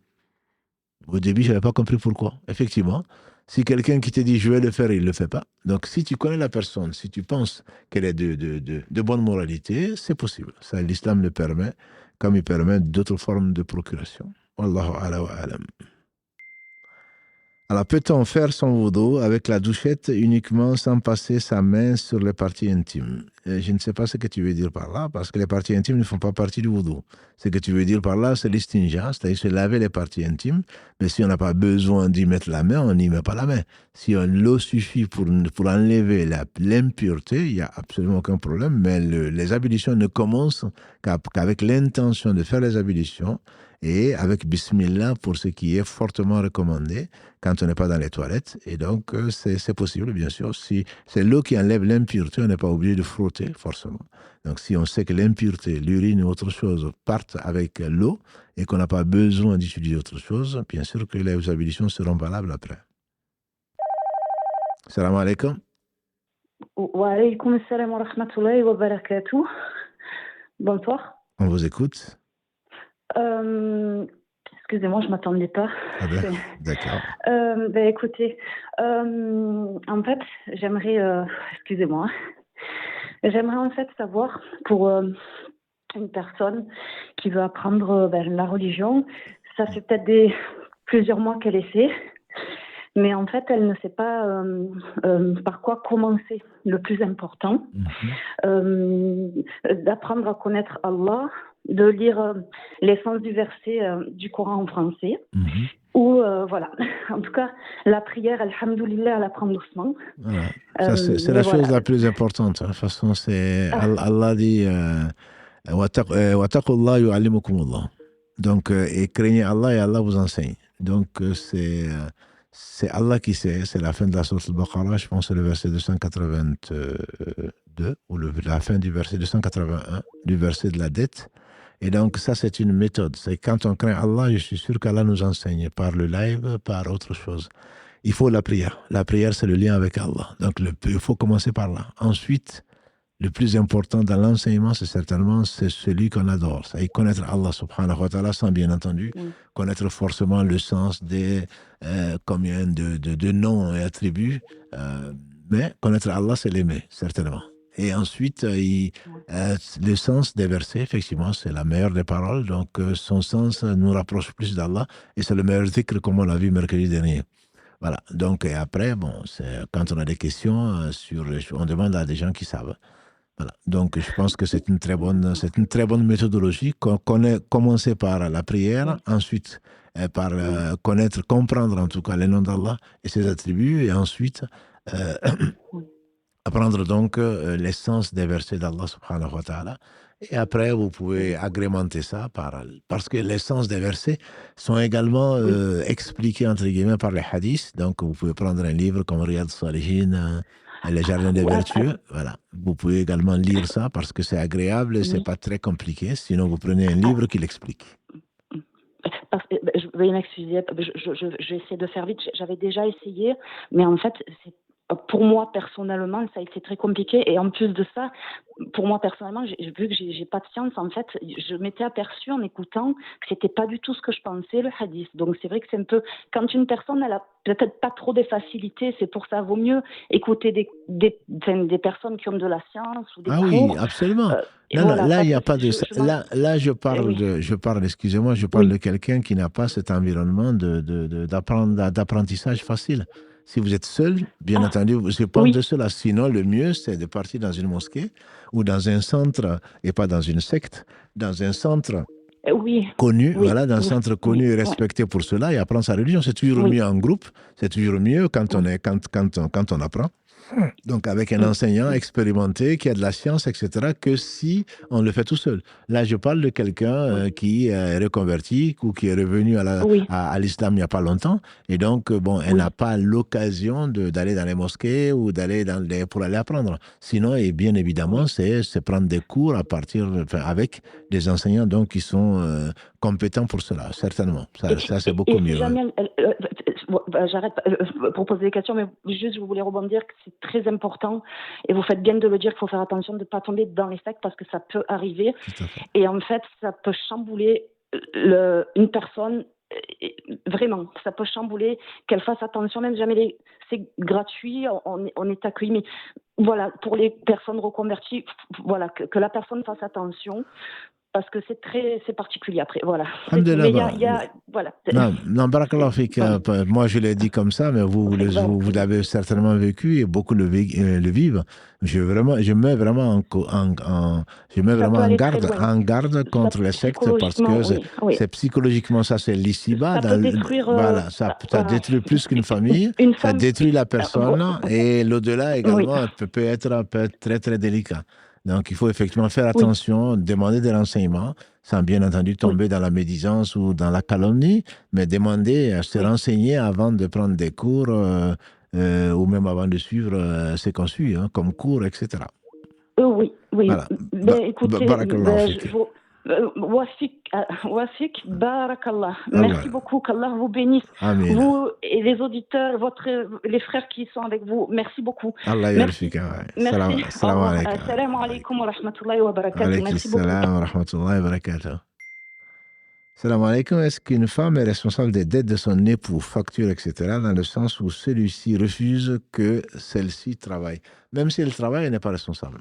Au début, je n'avais pas compris pourquoi. Effectivement, si quelqu'un qui te dit « je vais le faire », il ne le fait pas. Donc, si tu connais la personne, si tu penses qu'elle est de bonne moralité, c'est possible. Ça, l'islam le permet, comme il permet d'autres formes de procuration. Wallahu ala wa alam. Alors, peut-on faire son wudu avec la douchette uniquement sans passer sa main sur les parties intimes? Je ne sais pas ce que tu veux dire par là, parce que les parties intimes ne font pas partie du wudu. Ce que tu veux dire par là, c'est l'istinja, c'est-à-dire se laver les parties intimes. Mais si on n'a pas besoin d'y mettre la main, on n'y met pas la main. Si l'eau suffit pour enlever l'impureté, il n'y a absolument aucun problème. Mais les ablutions ne commencent qu'avec l'intention de faire les ablutions et avec Bismillah pour ce qui est fortement recommandé quand on n'est pas dans les toilettes. Et donc, c'est possible, bien sûr. Si c'est l'eau qui enlève l'impureté, on n'est pas obligé de frotter, forcément. Donc, si on sait que l'impureté, l'urine ou autre chose partent avec l'eau et qu'on n'a pas besoin d'utiliser autre chose, bien sûr que les ablutions seront valables après. Salam alaikum. Wa alaykoum assalam wa rahmatullahi wa barakatuh. Bonsoir. On vous écoute. Excusez-moi, je ne m'attendais pas. Ah ben, d'accord. Écoutez, en fait, j'aimerais, excusez-moi, j'aimerais en fait savoir pour une personne qui veut apprendre la religion, ça fait peut-être plusieurs mois qu'elle essaie, mais en fait, elle ne sait pas par quoi commencer. Le plus important, d'apprendre à connaître Allah, de lire l'essence du verset du Coran en français, ou voilà. En tout cas, la prière, alhamdoulilah, à l'apprendre doucement. Voilà. Ça, c'est la chose la plus importante. De toute façon, c'est Allah dit wa taqullah yu'allimukumullah. Donc, et craignez Allah et Allah vous enseigne. Donc, c'est Allah qui sait, c'est la fin de la sourate Al-Baqarah, je pense que c'est le verset 282, ou la fin du verset 281, du verset de la dette. Et donc ça, c'est une méthode. C'est quand on craint Allah, je suis sûr qu'Allah nous enseigne par le live, par autre chose. Il faut la prière. La prière, c'est le lien avec Allah. Donc il faut commencer par là. Ensuite, le plus important dans l'enseignement, c'est certainement celui qu'on adore. C'est connaître Allah subhanahu wa ta'ala sans bien entendu connaître forcément le sens des combien de noms et attributs. Mais connaître Allah, c'est l'aimer, certainement. Et ensuite, le sens des versets, effectivement, c'est la meilleure des paroles. Donc, son sens nous rapproche plus d'Allah. Et c'est le meilleur dhikr, comme on l'a vu mercredi dernier. Voilà. Donc, et après, bon, quand on a des questions, on demande à des gens qui savent. Voilà. Donc, je pense que c'est une très bonne méthodologie. Commencer par la prière, ensuite par comprendre en tout cas les noms d'Allah et ses attributs, et ensuite apprendre donc l'essence des versets d'Allah subhanahu wa ta'ala. Et après, vous pouvez agrémenter ça parce que l'essence des versets sont également expliqués entre guillemets par les hadiths. Donc, vous pouvez prendre un livre comme Riyad Salihin, les jardins des vertus, voilà. Vous pouvez également lire ça parce que c'est agréable et c'est pas très compliqué. Sinon, vous prenez un livre qui l'explique. Veuillez m'excuser, je vais essayer de faire vite. J'avais déjà essayé, mais en fait, pour moi, personnellement, ça a été très compliqué. Et en plus de ça, pour moi, personnellement, vu que j'ai pas de science, en fait, je m'étais aperçue en écoutant que c'était pas du tout ce que je pensais, le hadith. Donc, c'est vrai que c'est un peu... Quand une personne, elle a peut-être pas trop des facilités, c'est pour ça, vaut mieux écouter des personnes qui ont de la science ou des cours. Oui, absolument. Là, il n'y a pas de... Là, je parle, excusez-moi, je parle de quelqu'un qui n'a pas cet environnement d'apprentissage facile. Si vous êtes seul, bien entendu, je pense de cela. Sinon, le mieux, c'est de partir dans une mosquée ou dans un centre, et pas dans une secte, dans un centre connu, voilà, dans un centre connu et respecté pour cela, et apprendre sa religion. C'est toujours mieux en groupe, c'est toujours mieux quand on apprend. Donc, avec un enseignant expérimenté qui a de la science, etc., que si on le fait tout seul. Là, je parle de quelqu'un qui est reconverti ou qui est revenu à l'islam il n'y a pas longtemps. Et donc, bon, elle n'a pas l'occasion d'aller dans les mosquées ou pour aller apprendre. Sinon, et bien évidemment, c'est prendre des cours avec des enseignants donc, qui sont compétents pour cela, certainement. Ça c'est beaucoup mieux. J'arrête pour poser des questions, mais juste je voulais rebondir que c'est très important et vous faites bien de le dire qu'il faut faire attention de ne pas tomber dans les sectes parce que ça peut arriver et en fait ça peut chambouler une personne, vraiment ça peut chambouler, qu'elle fasse attention, même jamais c'est gratuit, on est accueilli, mais voilà, pour les personnes reconverties, voilà, que la personne fasse attention. Parce que c'est particulier après, voilà. Mais voilà. Non, barakallah fik. Moi, je l'ai dit comme ça, mais vous l'avez certainement vécu et beaucoup le vivent. Je mets vraiment en garde contre les sectes parce que c'est psychologiquement, ça c'est l'ici-bas. Ça peut détruire... Voilà, ça détruit plus qu'une famille, ça détruit la personne et l'au-delà également peut être très très délicat. Donc, il faut effectivement faire attention, demander des renseignements, sans bien entendu tomber dans la médisance ou dans la calomnie, mais demander, se renseigner avant de prendre des cours ou même avant de suivre ce qu'on suit, comme cours, etc. Oui. Voilà. Écoutez, Wafik, barakallah. Merci beaucoup, qu'Allah vous bénisse. Amen. Vous et les auditeurs, les frères qui sont avec vous, merci beaucoup. Allah merci. Merci. Assalamu alaikum wa rahmatullahi wa barakatuh. Merci beaucoup. Salam wa rahmatullahi wa barakatuh. Salam alaikum. Est-ce qu'une femme est responsable des dettes de son époux, factures, etc., dans le sens où celui-ci refuse que celle-ci travaille? Même si elle travaille, elle n'est pas responsable.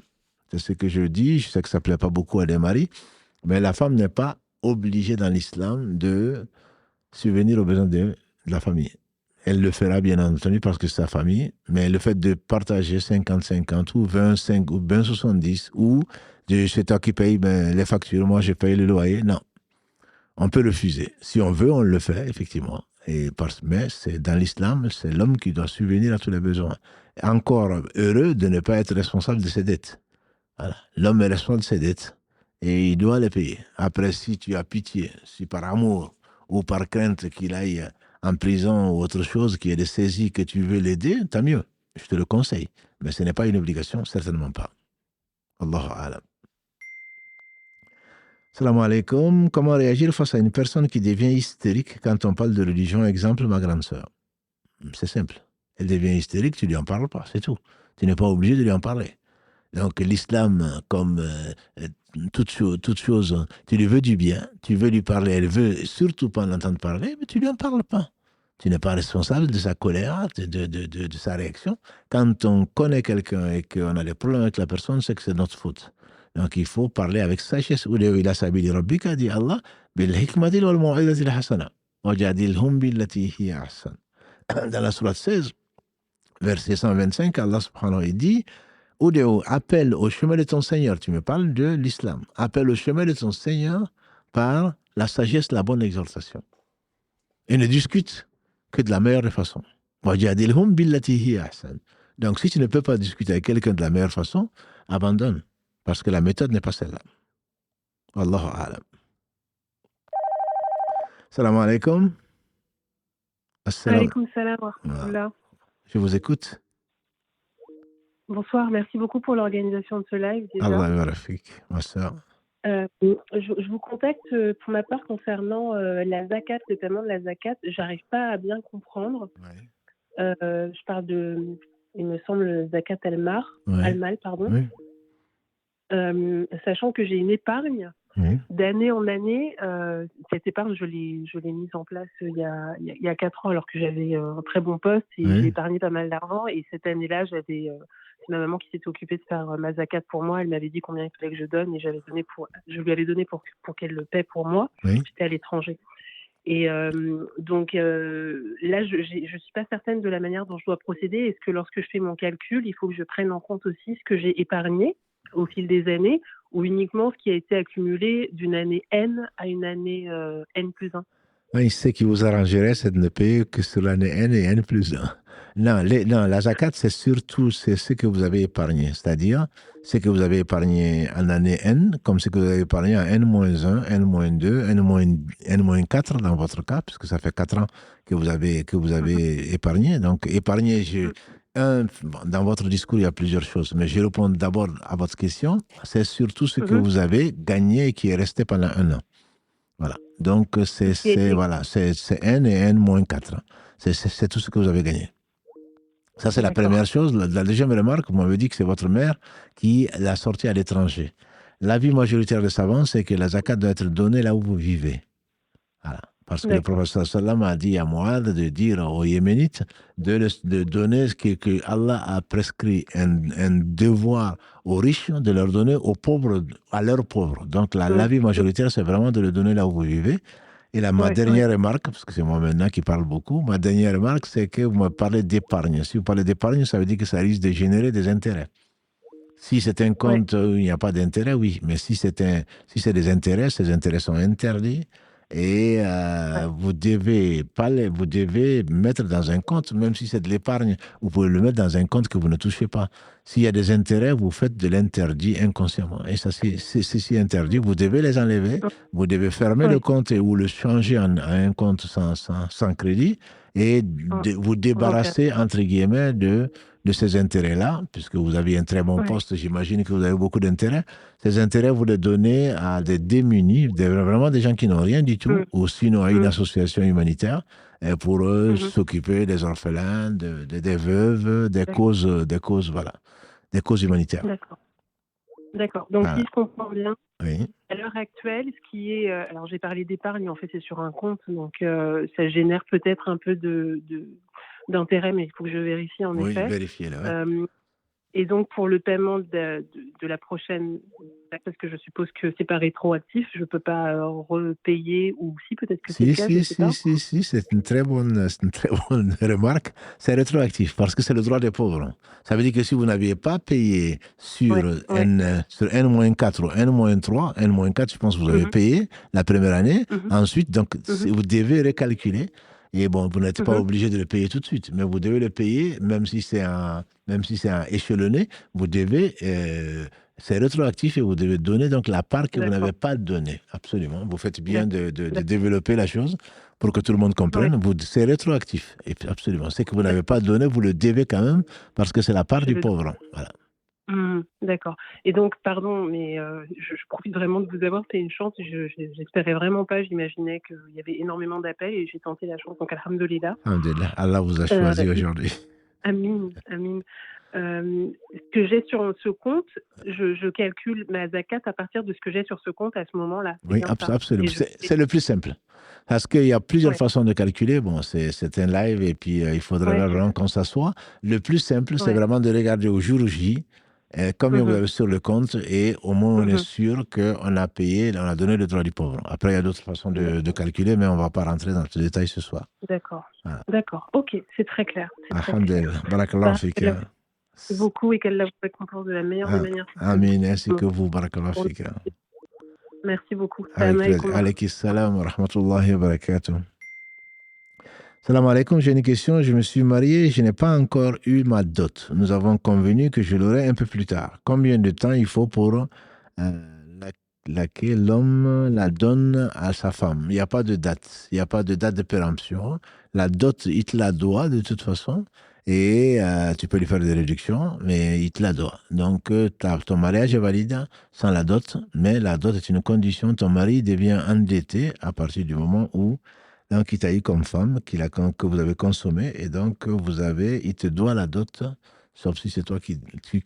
C'est ce que je dis. Je sais que ça ne plaît pas beaucoup à des maris. Mais la femme n'est pas obligée dans l'islam de subvenir aux besoins de la famille. Elle le fera bien entendu parce que c'est sa famille, mais le fait de partager 50-50 ou 25 ou 20-70 ou c'est toi qui paye les factures, moi je paye le loyer, non. On peut refuser. Si on veut, on le fait, effectivement. Mais c'est dans l'islam, c'est l'homme qui doit subvenir à tous les besoins. Encore heureux de ne pas être responsable de ses dettes. Voilà. L'homme est responsable de ses dettes. Et il doit les payer. Après, si tu as pitié, si par amour ou par crainte qu'il aille en prison ou autre chose, qu'il y ait des saisies, que tu veux l'aider, tant mieux. Je te le conseille. Mais ce n'est pas une obligation, certainement pas. Allahu alam. Salam alaikum. Comment réagir face à une personne qui devient hystérique quand on parle de religion? Exemple, ma grande sœur. C'est simple. Elle devient hystérique, tu ne lui en parles pas, c'est tout. Tu n'es pas obligé de lui en parler. Donc l'islam, comme toute chose, tu lui veux du bien, tu veux lui parler, elle veut surtout pas l'entendre parler, mais tu ne lui en parles pas. Tu n'es pas responsable de sa colère, de sa réaction. Quand on connaît quelqu'un et qu'on a des problèmes avec la personne, c'est que c'est notre faute. Donc il faut parler avec sagesse. Ila sabili rabbika, dit Allah, bil hikmati wal mau'izati al hasana, wajadilhum billati hiya ahsan. Dans la sourate 16, verset 125, Allah subhanahu wa ta'ala dit: Oudéo, appelle au chemin de ton Seigneur. Tu me parles de l'islam. Appelle au chemin de ton Seigneur par la sagesse, la bonne exhortation. Et ne discute que de la meilleure façon. Donc, si tu ne peux pas discuter avec quelqu'un de la meilleure façon, abandonne. Parce que la méthode n'est pas celle-là. Wallahu a'lam. Salam alaikum. Alaikum salam wa rahmatullah. Je vous écoute. Bonsoir, merci beaucoup pour l'organisation de ce live. Déjà. Allah yarafik, ma soeur. Je vous contacte pour ma part concernant la zakat, le paiement de la zakat. J'arrive pas à bien comprendre. Ouais. Je parle de il me semble, Zakat al-Mal, pardon. Oui. Sachant que j'ai une épargne Oui. d'année en année. Cette épargne, je l'ai mise en place il y a 4 ans, alors que j'avais un très bon poste et Oui. j'ai épargné pas mal d'argent. Et cette année-là, c'est ma maman qui s'était occupée de faire ma zakat pour moi. Elle m'avait dit combien il fallait que je donne et je lui avais donné pour qu'elle le paie pour moi. Oui. J'étais à l'étranger. Et donc là, je suis pas certaine de la manière dont je dois procéder. Est-ce que lorsque je fais mon calcul, il faut que je prenne en compte aussi ce que j'ai épargné au fil des années, ou uniquement ce qui a été accumulé d'une année N à une année N plus 1? Oui, ce qui vous arrangerait, c'est de ne payer que sur l'année N et N plus 1. Non, la zakat, c'est surtout ce que vous avez épargné, c'est-à-dire ce que vous avez épargné en année N, comme ce que vous avez épargné en N-1, N-2, N-4 dans votre cas, puisque ça fait 4 ans que vous avez épargné. Donc, épargner, dans votre discours, il y a plusieurs choses, mais je réponds d'abord à votre question. C'est surtout ce que vous avez gagné et qui est resté pendant un an. Voilà. Donc, c'est N et N-4. C'est tout ce que vous avez gagné. Ça, c'est la première chose. La deuxième remarque, vous m'avez dit que c'est votre mère qui l'a sorti à l'étranger. L'avis majoritaire des savants, c'est que la zakat doit être donnée là où vous vivez. Voilà. Parce que le prophète sallam a dit à Muad de dire aux Yéménites de donner ce que Allah a prescrit, un devoir aux riches, de leur donner aux pauvres, à leurs pauvres. Donc l'avis majoritaire, c'est vraiment de le donner là où vous vivez. Et ma dernière remarque, parce que c'est moi maintenant qui parle beaucoup, ma dernière remarque, c'est que vous me parlez d'épargne. Si vous parlez d'épargne, ça veut dire que ça risque de générer des intérêts. Si c'est un compte où il n'y a pas d'intérêt, oui. Mais si c'est des intérêts, ces intérêts sont interdits. Et vous devez mettre dans un compte, même si c'est de l'épargne, vous pouvez le mettre dans un compte que vous ne touchez pas. S'il y a des intérêts, vous faites de l'interdit inconsciemment. Et ça, c'est si interdit, vous devez les enlever, vous devez fermer le compte ou le changer en un compte sans crédit et vous débarrasser, entre guillemets, de ces intérêts-là, puisque vous avez un très bon poste, j'imagine que vous avez beaucoup d'intérêts. Ces intérêts, vous les donnez à des démunis, vraiment des gens qui n'ont rien du tout, ou sinon à une association humanitaire, pour eux s'occuper des orphelins, des veuves, des causes humanitaires. D'accord. Donc, si je comprends bien, à l'heure actuelle, ce qui est... alors, j'ai parlé d'épargne, en fait, c'est sur un compte, donc ça génère peut-être un peu d'intérêt, mais il faut que je vérifie en effet. Oui, vérifiez-le. Et donc, pour le paiement de la prochaine, parce que je suppose que c'est pas rétroactif, je peux pas repayer, ou si, peut-être que c'est le cas, je sais pas. Si, c'est une très bonne remarque. C'est rétroactif, parce que c'est le droit des pauvres. Ça veut dire que si vous n'aviez pas payé sur N-4 ou N-3, N-4, je pense que vous avez payé la première année. Ensuite, donc, vous devez recalculer. Et bon, vous n'êtes pas obligé de le payer tout de suite, mais vous devez le payer, même si c'est un échelonné, vous devez, c'est rétroactif et vous devez donner donc la part que vous n'avez pas donnée. Absolument. Vous faites bien de développer la chose pour que tout le monde comprenne. C'est rétroactif. Et absolument. Ce que vous n'avez pas donné, vous le devez quand même parce que c'est la part du pauvre. Voilà. D'accord. Et donc, pardon, mais je profite vraiment de vous avoir, c'est une chance. J'espérais vraiment pas, j'imaginais qu'il y avait énormément d'appels et j'ai tenté la chance. Donc, alhamdoulilah. Alhamdoulilah, Allah vous a choisi aujourd'hui. Amin. Ce que j'ai sur ce compte, je calcule ma zakat à partir de ce que j'ai sur ce compte à ce moment-là. Oui, absolument. C'est le plus simple. Parce qu'il y a plusieurs façons de calculer. Bon, c'est un live et puis il faudrait vraiment qu'on s'assoie. Le plus simple, c'est vraiment de regarder au jour J combien vous avez sur le compte et au moins on est sûr qu'on a payé, on a donné le droit du pauvre. Après, il y a d'autres façons de calculer, mais on ne va pas rentrer dans ce détail ce soir. D'accord. Voilà. D'accord. Ok, c'est très clair. Alhamdulillah. Barakallahu fik. Merci beaucoup et qu'elle vous récompense de la meilleure des manières. Amin, ainsi que vous. Barakallahu fik. Merci beaucoup. Alaykum salam wa rahmatullahi wa barakatuh. Salam alaikum, j'ai une question. Je me suis marié, je n'ai pas encore eu ma dot. Nous avons convenu que je l'aurai un peu plus tard. Combien de temps il faut pour laquelle l'homme la donne à sa femme? Il n'y a pas de date. Il n'y a pas de date de péremption. La dot, il te la doit de toute façon. Et tu peux lui faire des réductions, mais il te la doit. Donc, ton mariage est valide sans la dot, mais la dot est une condition. Ton mari devient endetté à partir du moment où donc, il t'a eu comme femme, que vous avez consommé, et donc il te doit la dot sauf si c'est toi qui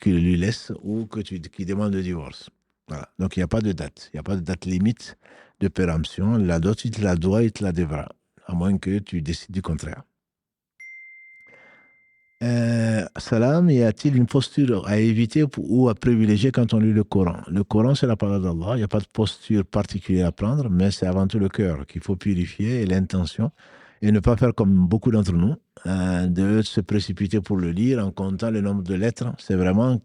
lui laisses ou qui demande le divorce. Voilà. Donc, il n'y a pas de date. Il n'y a pas de date limite de péremption. La dot, il te la doit, il te la devra, à moins que tu décides du contraire. Salam, y a-t-il une posture à éviter ou à privilégier quand on lit le Coran? Le Coran, c'est la parole d'Allah. Il n'y a pas de posture particulière à prendre, mais c'est avant tout le cœur qu'il faut purifier et l'intention. Et ne pas faire comme beaucoup d'entre nous, de se précipiter pour le lire en comptant le nombre de lettres. C'est vraiment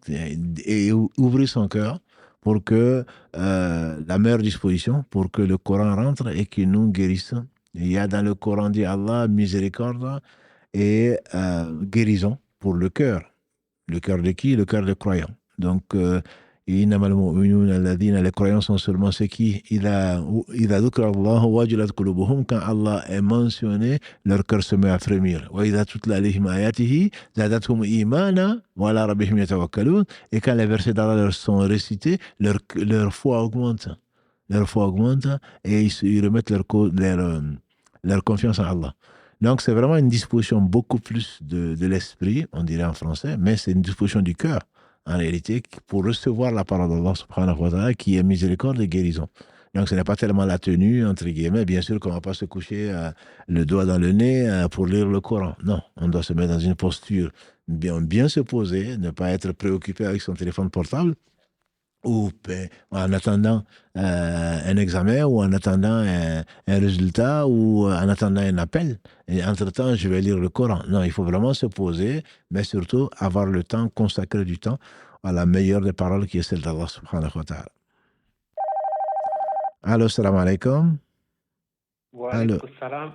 et ouvrir son cœur pour que la meilleure disposition, pour que le Coran rentre et qu'il nous guérisse. Il y a dans le Coran dit Allah, miséricorde et guérison pour le cœur. Le cœur de qui? Le cœur des croyants. Donc, les croyants sont seulement ceux qui, quand Allah est mentionné, leur cœur se met à frémir. Et quand les versets d'Allah leur sont récités, leur foi augmente. Leur foi augmente et ils remettent leur confiance en Allah. Donc, c'est vraiment une disposition beaucoup plus de l'esprit, on dirait en français, mais c'est une disposition du cœur, en réalité, pour recevoir la parole d'Allah subhanahu wa ta'ala, qui est miséricorde et guérison. Donc, ce n'est pas tellement la tenue, entre guillemets. Bien sûr qu'on ne va pas se coucher le doigt dans le nez pour lire le Coran. Non, on doit se mettre dans une posture bien se poser, ne pas être préoccupé avec son téléphone portable, ou en attendant un examen, ou en attendant un résultat, ou en attendant un appel. Et entre-temps, je vais lire le Coran. Non, il faut vraiment se poser, mais surtout avoir le temps, consacrer du temps à la meilleure des paroles qui est celle d'Allah subhanahu wa ta'ala. Allô, salam alaikum. Wa alaikum salam.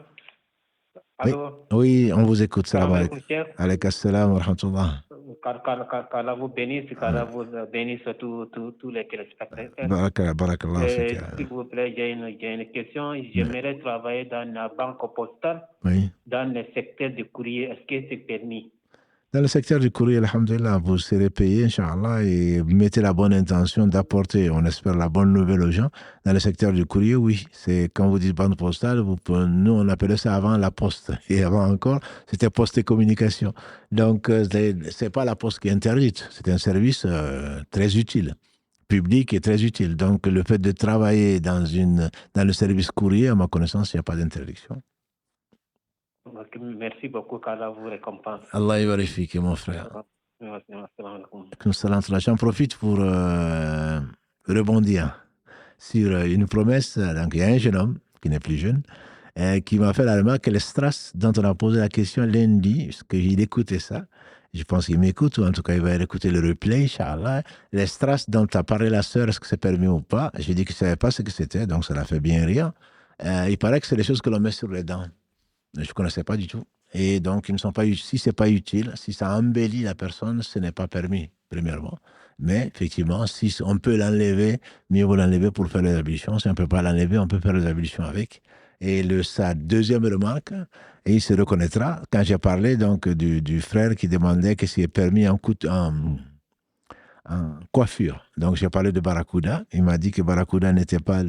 Allô. Oui, on vous écoute. Salam alaikum. Alaikum salam wa rahmatullah. Qu'Allah vous bénisse, qu'Allah vous bénisse tous les téléspectateurs. Barakallah. S'il vous plaît, j'ai une question. J'aimerais travailler dans la banque postale, dans le secteur du courrier. Est-ce que c'est permis? Dans le secteur du courrier, alhamdulillah, vous serez payé, Inch'Allah, et mettez la bonne intention d'apporter, on espère, la bonne nouvelle aux gens. Dans le secteur du courrier, oui, c'est quand vous dites banque postale, nous, on appelait ça avant la poste. Et avant encore, c'était poste et communication. Donc, c'est pas la poste qui est interdite. C'est un service très utile, public et très utile. Donc, le fait de travailler dans le service courrier, à ma connaissance, il n'y a pas d'interdiction. Merci beaucoup, qu'Allah vous récompense. Allah y vérifie, mon frère. J'en profite pour rebondir sur une promesse. Donc, il y a un jeune homme, qui n'est plus jeune, qui m'a fait la remarque que les strass dont on a posé la question lundi, parce qu'il écoutait ça, je pense qu'il m'écoute, ou en tout cas, il va écouter le replay, Inch'Allah. Les strass dont a parlé la sœur, est-ce que c'est permis ou pas? J'ai dit que je ne savais pas ce que c'était, donc ça l'a fait bien rire. Il paraît que c'est des choses que l'on met sur les dents. Je ne connaissais pas du tout. Et donc, ils ne sont pas, si ce n'est pas utile, si ça embellit la personne, ce n'est pas permis, premièrement. Mais effectivement, si on peut l'enlever, mieux vaut l'enlever pour faire les ablutions. Si on ne peut pas l'enlever, on peut faire les ablutions avec. Et sa deuxième remarque, et il se reconnaîtra, quand j'ai parlé donc, du frère qui demandait que c'est permis en coiffure. Donc, j'ai parlé de Barracuda. Il m'a dit que Barracuda n'était pas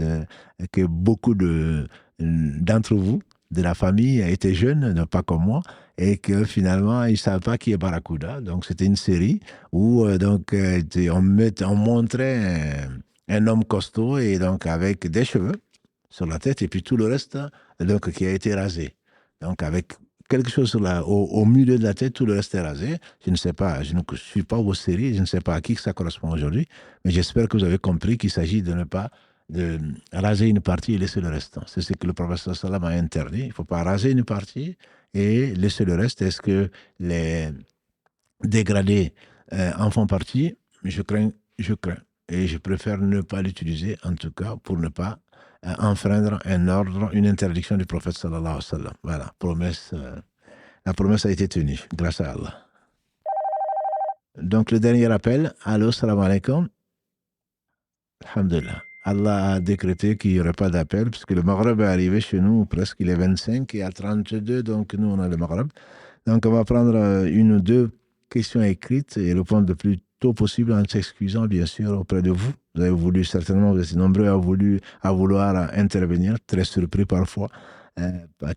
que beaucoup d'entre vous, de la famille, étaient jeunes, pas comme moi, et que finalement, ils ne savaient pas qui est Barracuda. Donc, c'était une série où on montrait un homme costaud et donc avec des cheveux sur la tête et puis tout le reste donc, qui a été rasé. Donc, avec quelque chose au milieu de la tête, tout le reste est rasé. Je ne sais pas, je ne suis pas vos séries, je ne sais pas à qui ça correspond aujourd'hui, mais j'espère que vous avez compris qu'il s'agit de ne pas de raser une partie et laisser le reste. C'est ce que le professeur Salam a interdit. Il ne faut pas raser une partie et laisser le reste. Est-ce que les dégradés en font partie? Je crains. Et je préfère ne pas l'utiliser, en tout cas, pour ne pas enfreindre un ordre, une interdiction du prophète sallallahu alayhi wa sallam. Voilà, la promesse a été tenue, grâce à Allah. Donc, le dernier appel. Allô, salam alaikum. Alhamdulillah. Allah a décrété qu'il n'y aurait pas d'appel, puisque le Maghreb est arrivé chez nous, presque il est 25 et à 32, donc nous on a le Maghreb. Donc on va prendre une ou deux questions écrites et répondre le plus tôt possible en s'excusant bien sûr auprès de vous. Vous avez voulu, certainement, vous êtes nombreux à vouloir intervenir, très surpris parfois,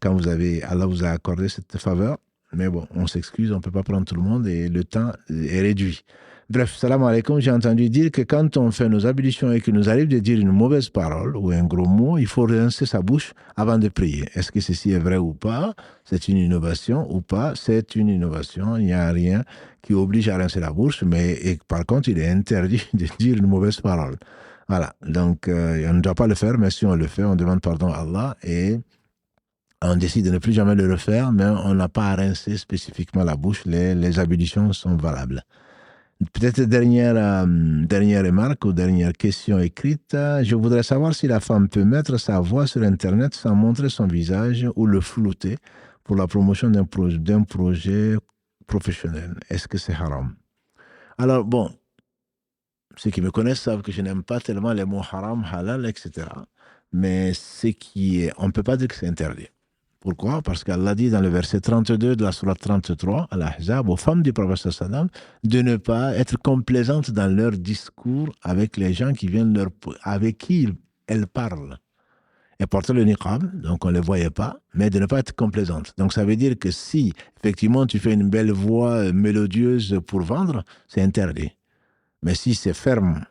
quand Allah vous a accordé cette faveur. Mais bon, on s'excuse, on ne peut pas prendre tout le monde et le temps est réduit. Bref, salam alaikum, j'ai entendu dire que quand on fait nos ablutions et qu'il nous arrive de dire une mauvaise parole ou un gros mot, il faut rincer sa bouche avant de prier. Est-ce que ceci est vrai ou pas? C'est une innovation ou pas? C'est une innovation. Il n'y a rien qui oblige à rincer la bouche, mais par contre, il est interdit de dire une mauvaise parole. Voilà, donc on ne doit pas le faire, mais si on le fait, on demande pardon à Allah et on décide de ne plus jamais le refaire, mais on n'a pas à rincer spécifiquement la bouche. Les ablutions sont valables. Peut-être dernière remarque ou dernière question écrite. Je voudrais savoir si la femme peut mettre sa voix sur Internet sans montrer son visage ou le flouter pour la promotion d'un projet professionnel. Est-ce que c'est haram? Alors bon, ceux qui me connaissent savent que je n'aime pas tellement les mots haram, halal, etc. Mais on ne peut pas dire que c'est interdit. Pourquoi? Parce qu'Allah dit dans le verset 32 de la sourate 33, à l'Ahzab, aux femmes du prophète sallam, de ne pas être complaisantes dans leur discours avec les gens qui viennent avec qui elles parlent. Elles portaient le niqab, donc on ne les voyait pas, mais de ne pas être complaisantes. Donc ça veut dire que si, effectivement, tu fais une belle voix mélodieuse pour vendre, c'est interdit. Mais si c'est ferme,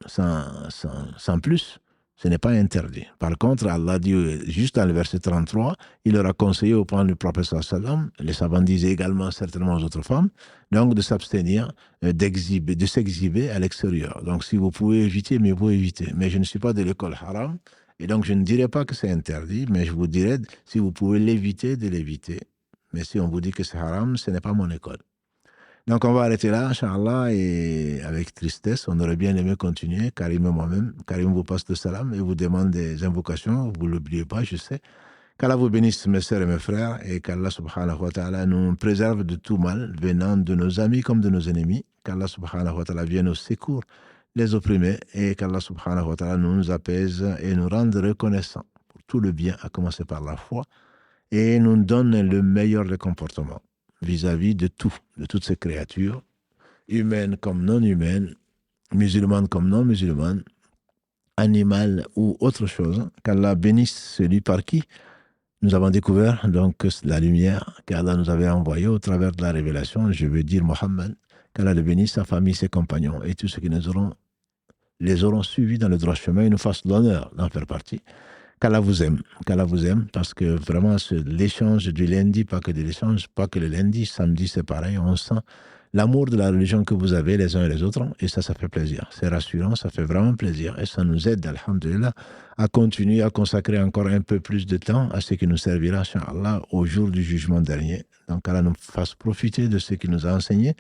sans plus, ce n'est pas interdit. Par contre, Allah dit, juste dans le verset 33, il leur a conseillé au point du prophète sallam, les savants disaient également certainement aux autres femmes, donc de s'abstenir de s'exhiber à l'extérieur. Donc si vous pouvez éviter, mieux vaut éviter. Mais je ne suis pas de l'école haram, et donc je ne dirais pas que c'est interdit, mais je vous dirais, si vous pouvez l'éviter, de l'éviter. Mais si on vous dit que c'est haram, ce n'est pas mon école. Donc, on va arrêter là, Inch'Allah, et avec tristesse, on aurait bien aimé continuer. Karim et moi-même, Karim vous passe le salam et vous demande des invocations. Vous ne l'oubliez pas, je sais. Qu'Allah vous bénisse, mes sœurs et mes frères, et qu'Allah subhanahu wa ta'ala nous préserve de tout mal, venant de nos amis comme de nos ennemis. Qu'Allah subhanahu wa ta'ala vienne au secours les opprimés, et qu'Allah subhanahu wa ta'ala nous apaise et nous rende reconnaissants pour tout le bien, à commencer par la foi, et nous donne le meilleur des comportements vis-à-vis de toutes ces créatures, humaines comme non humaines, musulmanes comme non musulmanes, animales ou autre chose. Qu'Allah bénisse celui par qui nous avons découvert donc la lumière qu'Allah nous avait envoyée au travers de la révélation, je veux dire Mohammed. Qu'Allah le bénisse, sa famille, ses compagnons et tous ceux qui les auront suivis dans le droit chemin et nous fasse l'honneur d'en faire partie. Qu'Allah vous aime, parce que vraiment l'échange du lundi, pas que de l'échange, pas que le lundi, samedi c'est pareil, on sent l'amour de la religion que vous avez les uns et les autres, et ça fait plaisir, c'est rassurant, ça fait vraiment plaisir, et ça nous aide, alhamdulillah, à continuer à consacrer encore un peu plus de temps à ce qui nous servira, Inch'Allah, au jour du jugement dernier. Donc qu'Allah nous fasse profiter de ce qu'il nous a enseigné,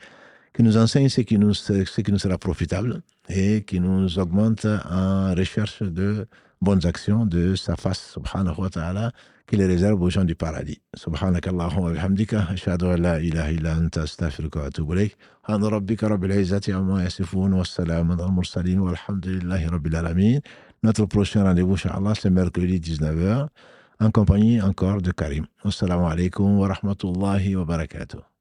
qu'il nous enseigne ce qui nous sera profitable, et qui nous augmente en recherche de bonnes actions de sa face, subhanahu wa ta'ala, qui les réserve aux gens du paradis. Subhanaka Allahumma wa bihamdika, ashhadu an la ilaha illa anta astaghfiruka wa atubu ilayk. Subhana rabbika rabbil izzati amma yasifun wa salamun al mursalin walhamdulillahi rabbil alamin. Notre prochain rendez-vous, Inch'Allah, c'est mercredi 19h, en compagnie encore de Karim. Assalamu alaikum wa rahmatullahi wa barakatuh.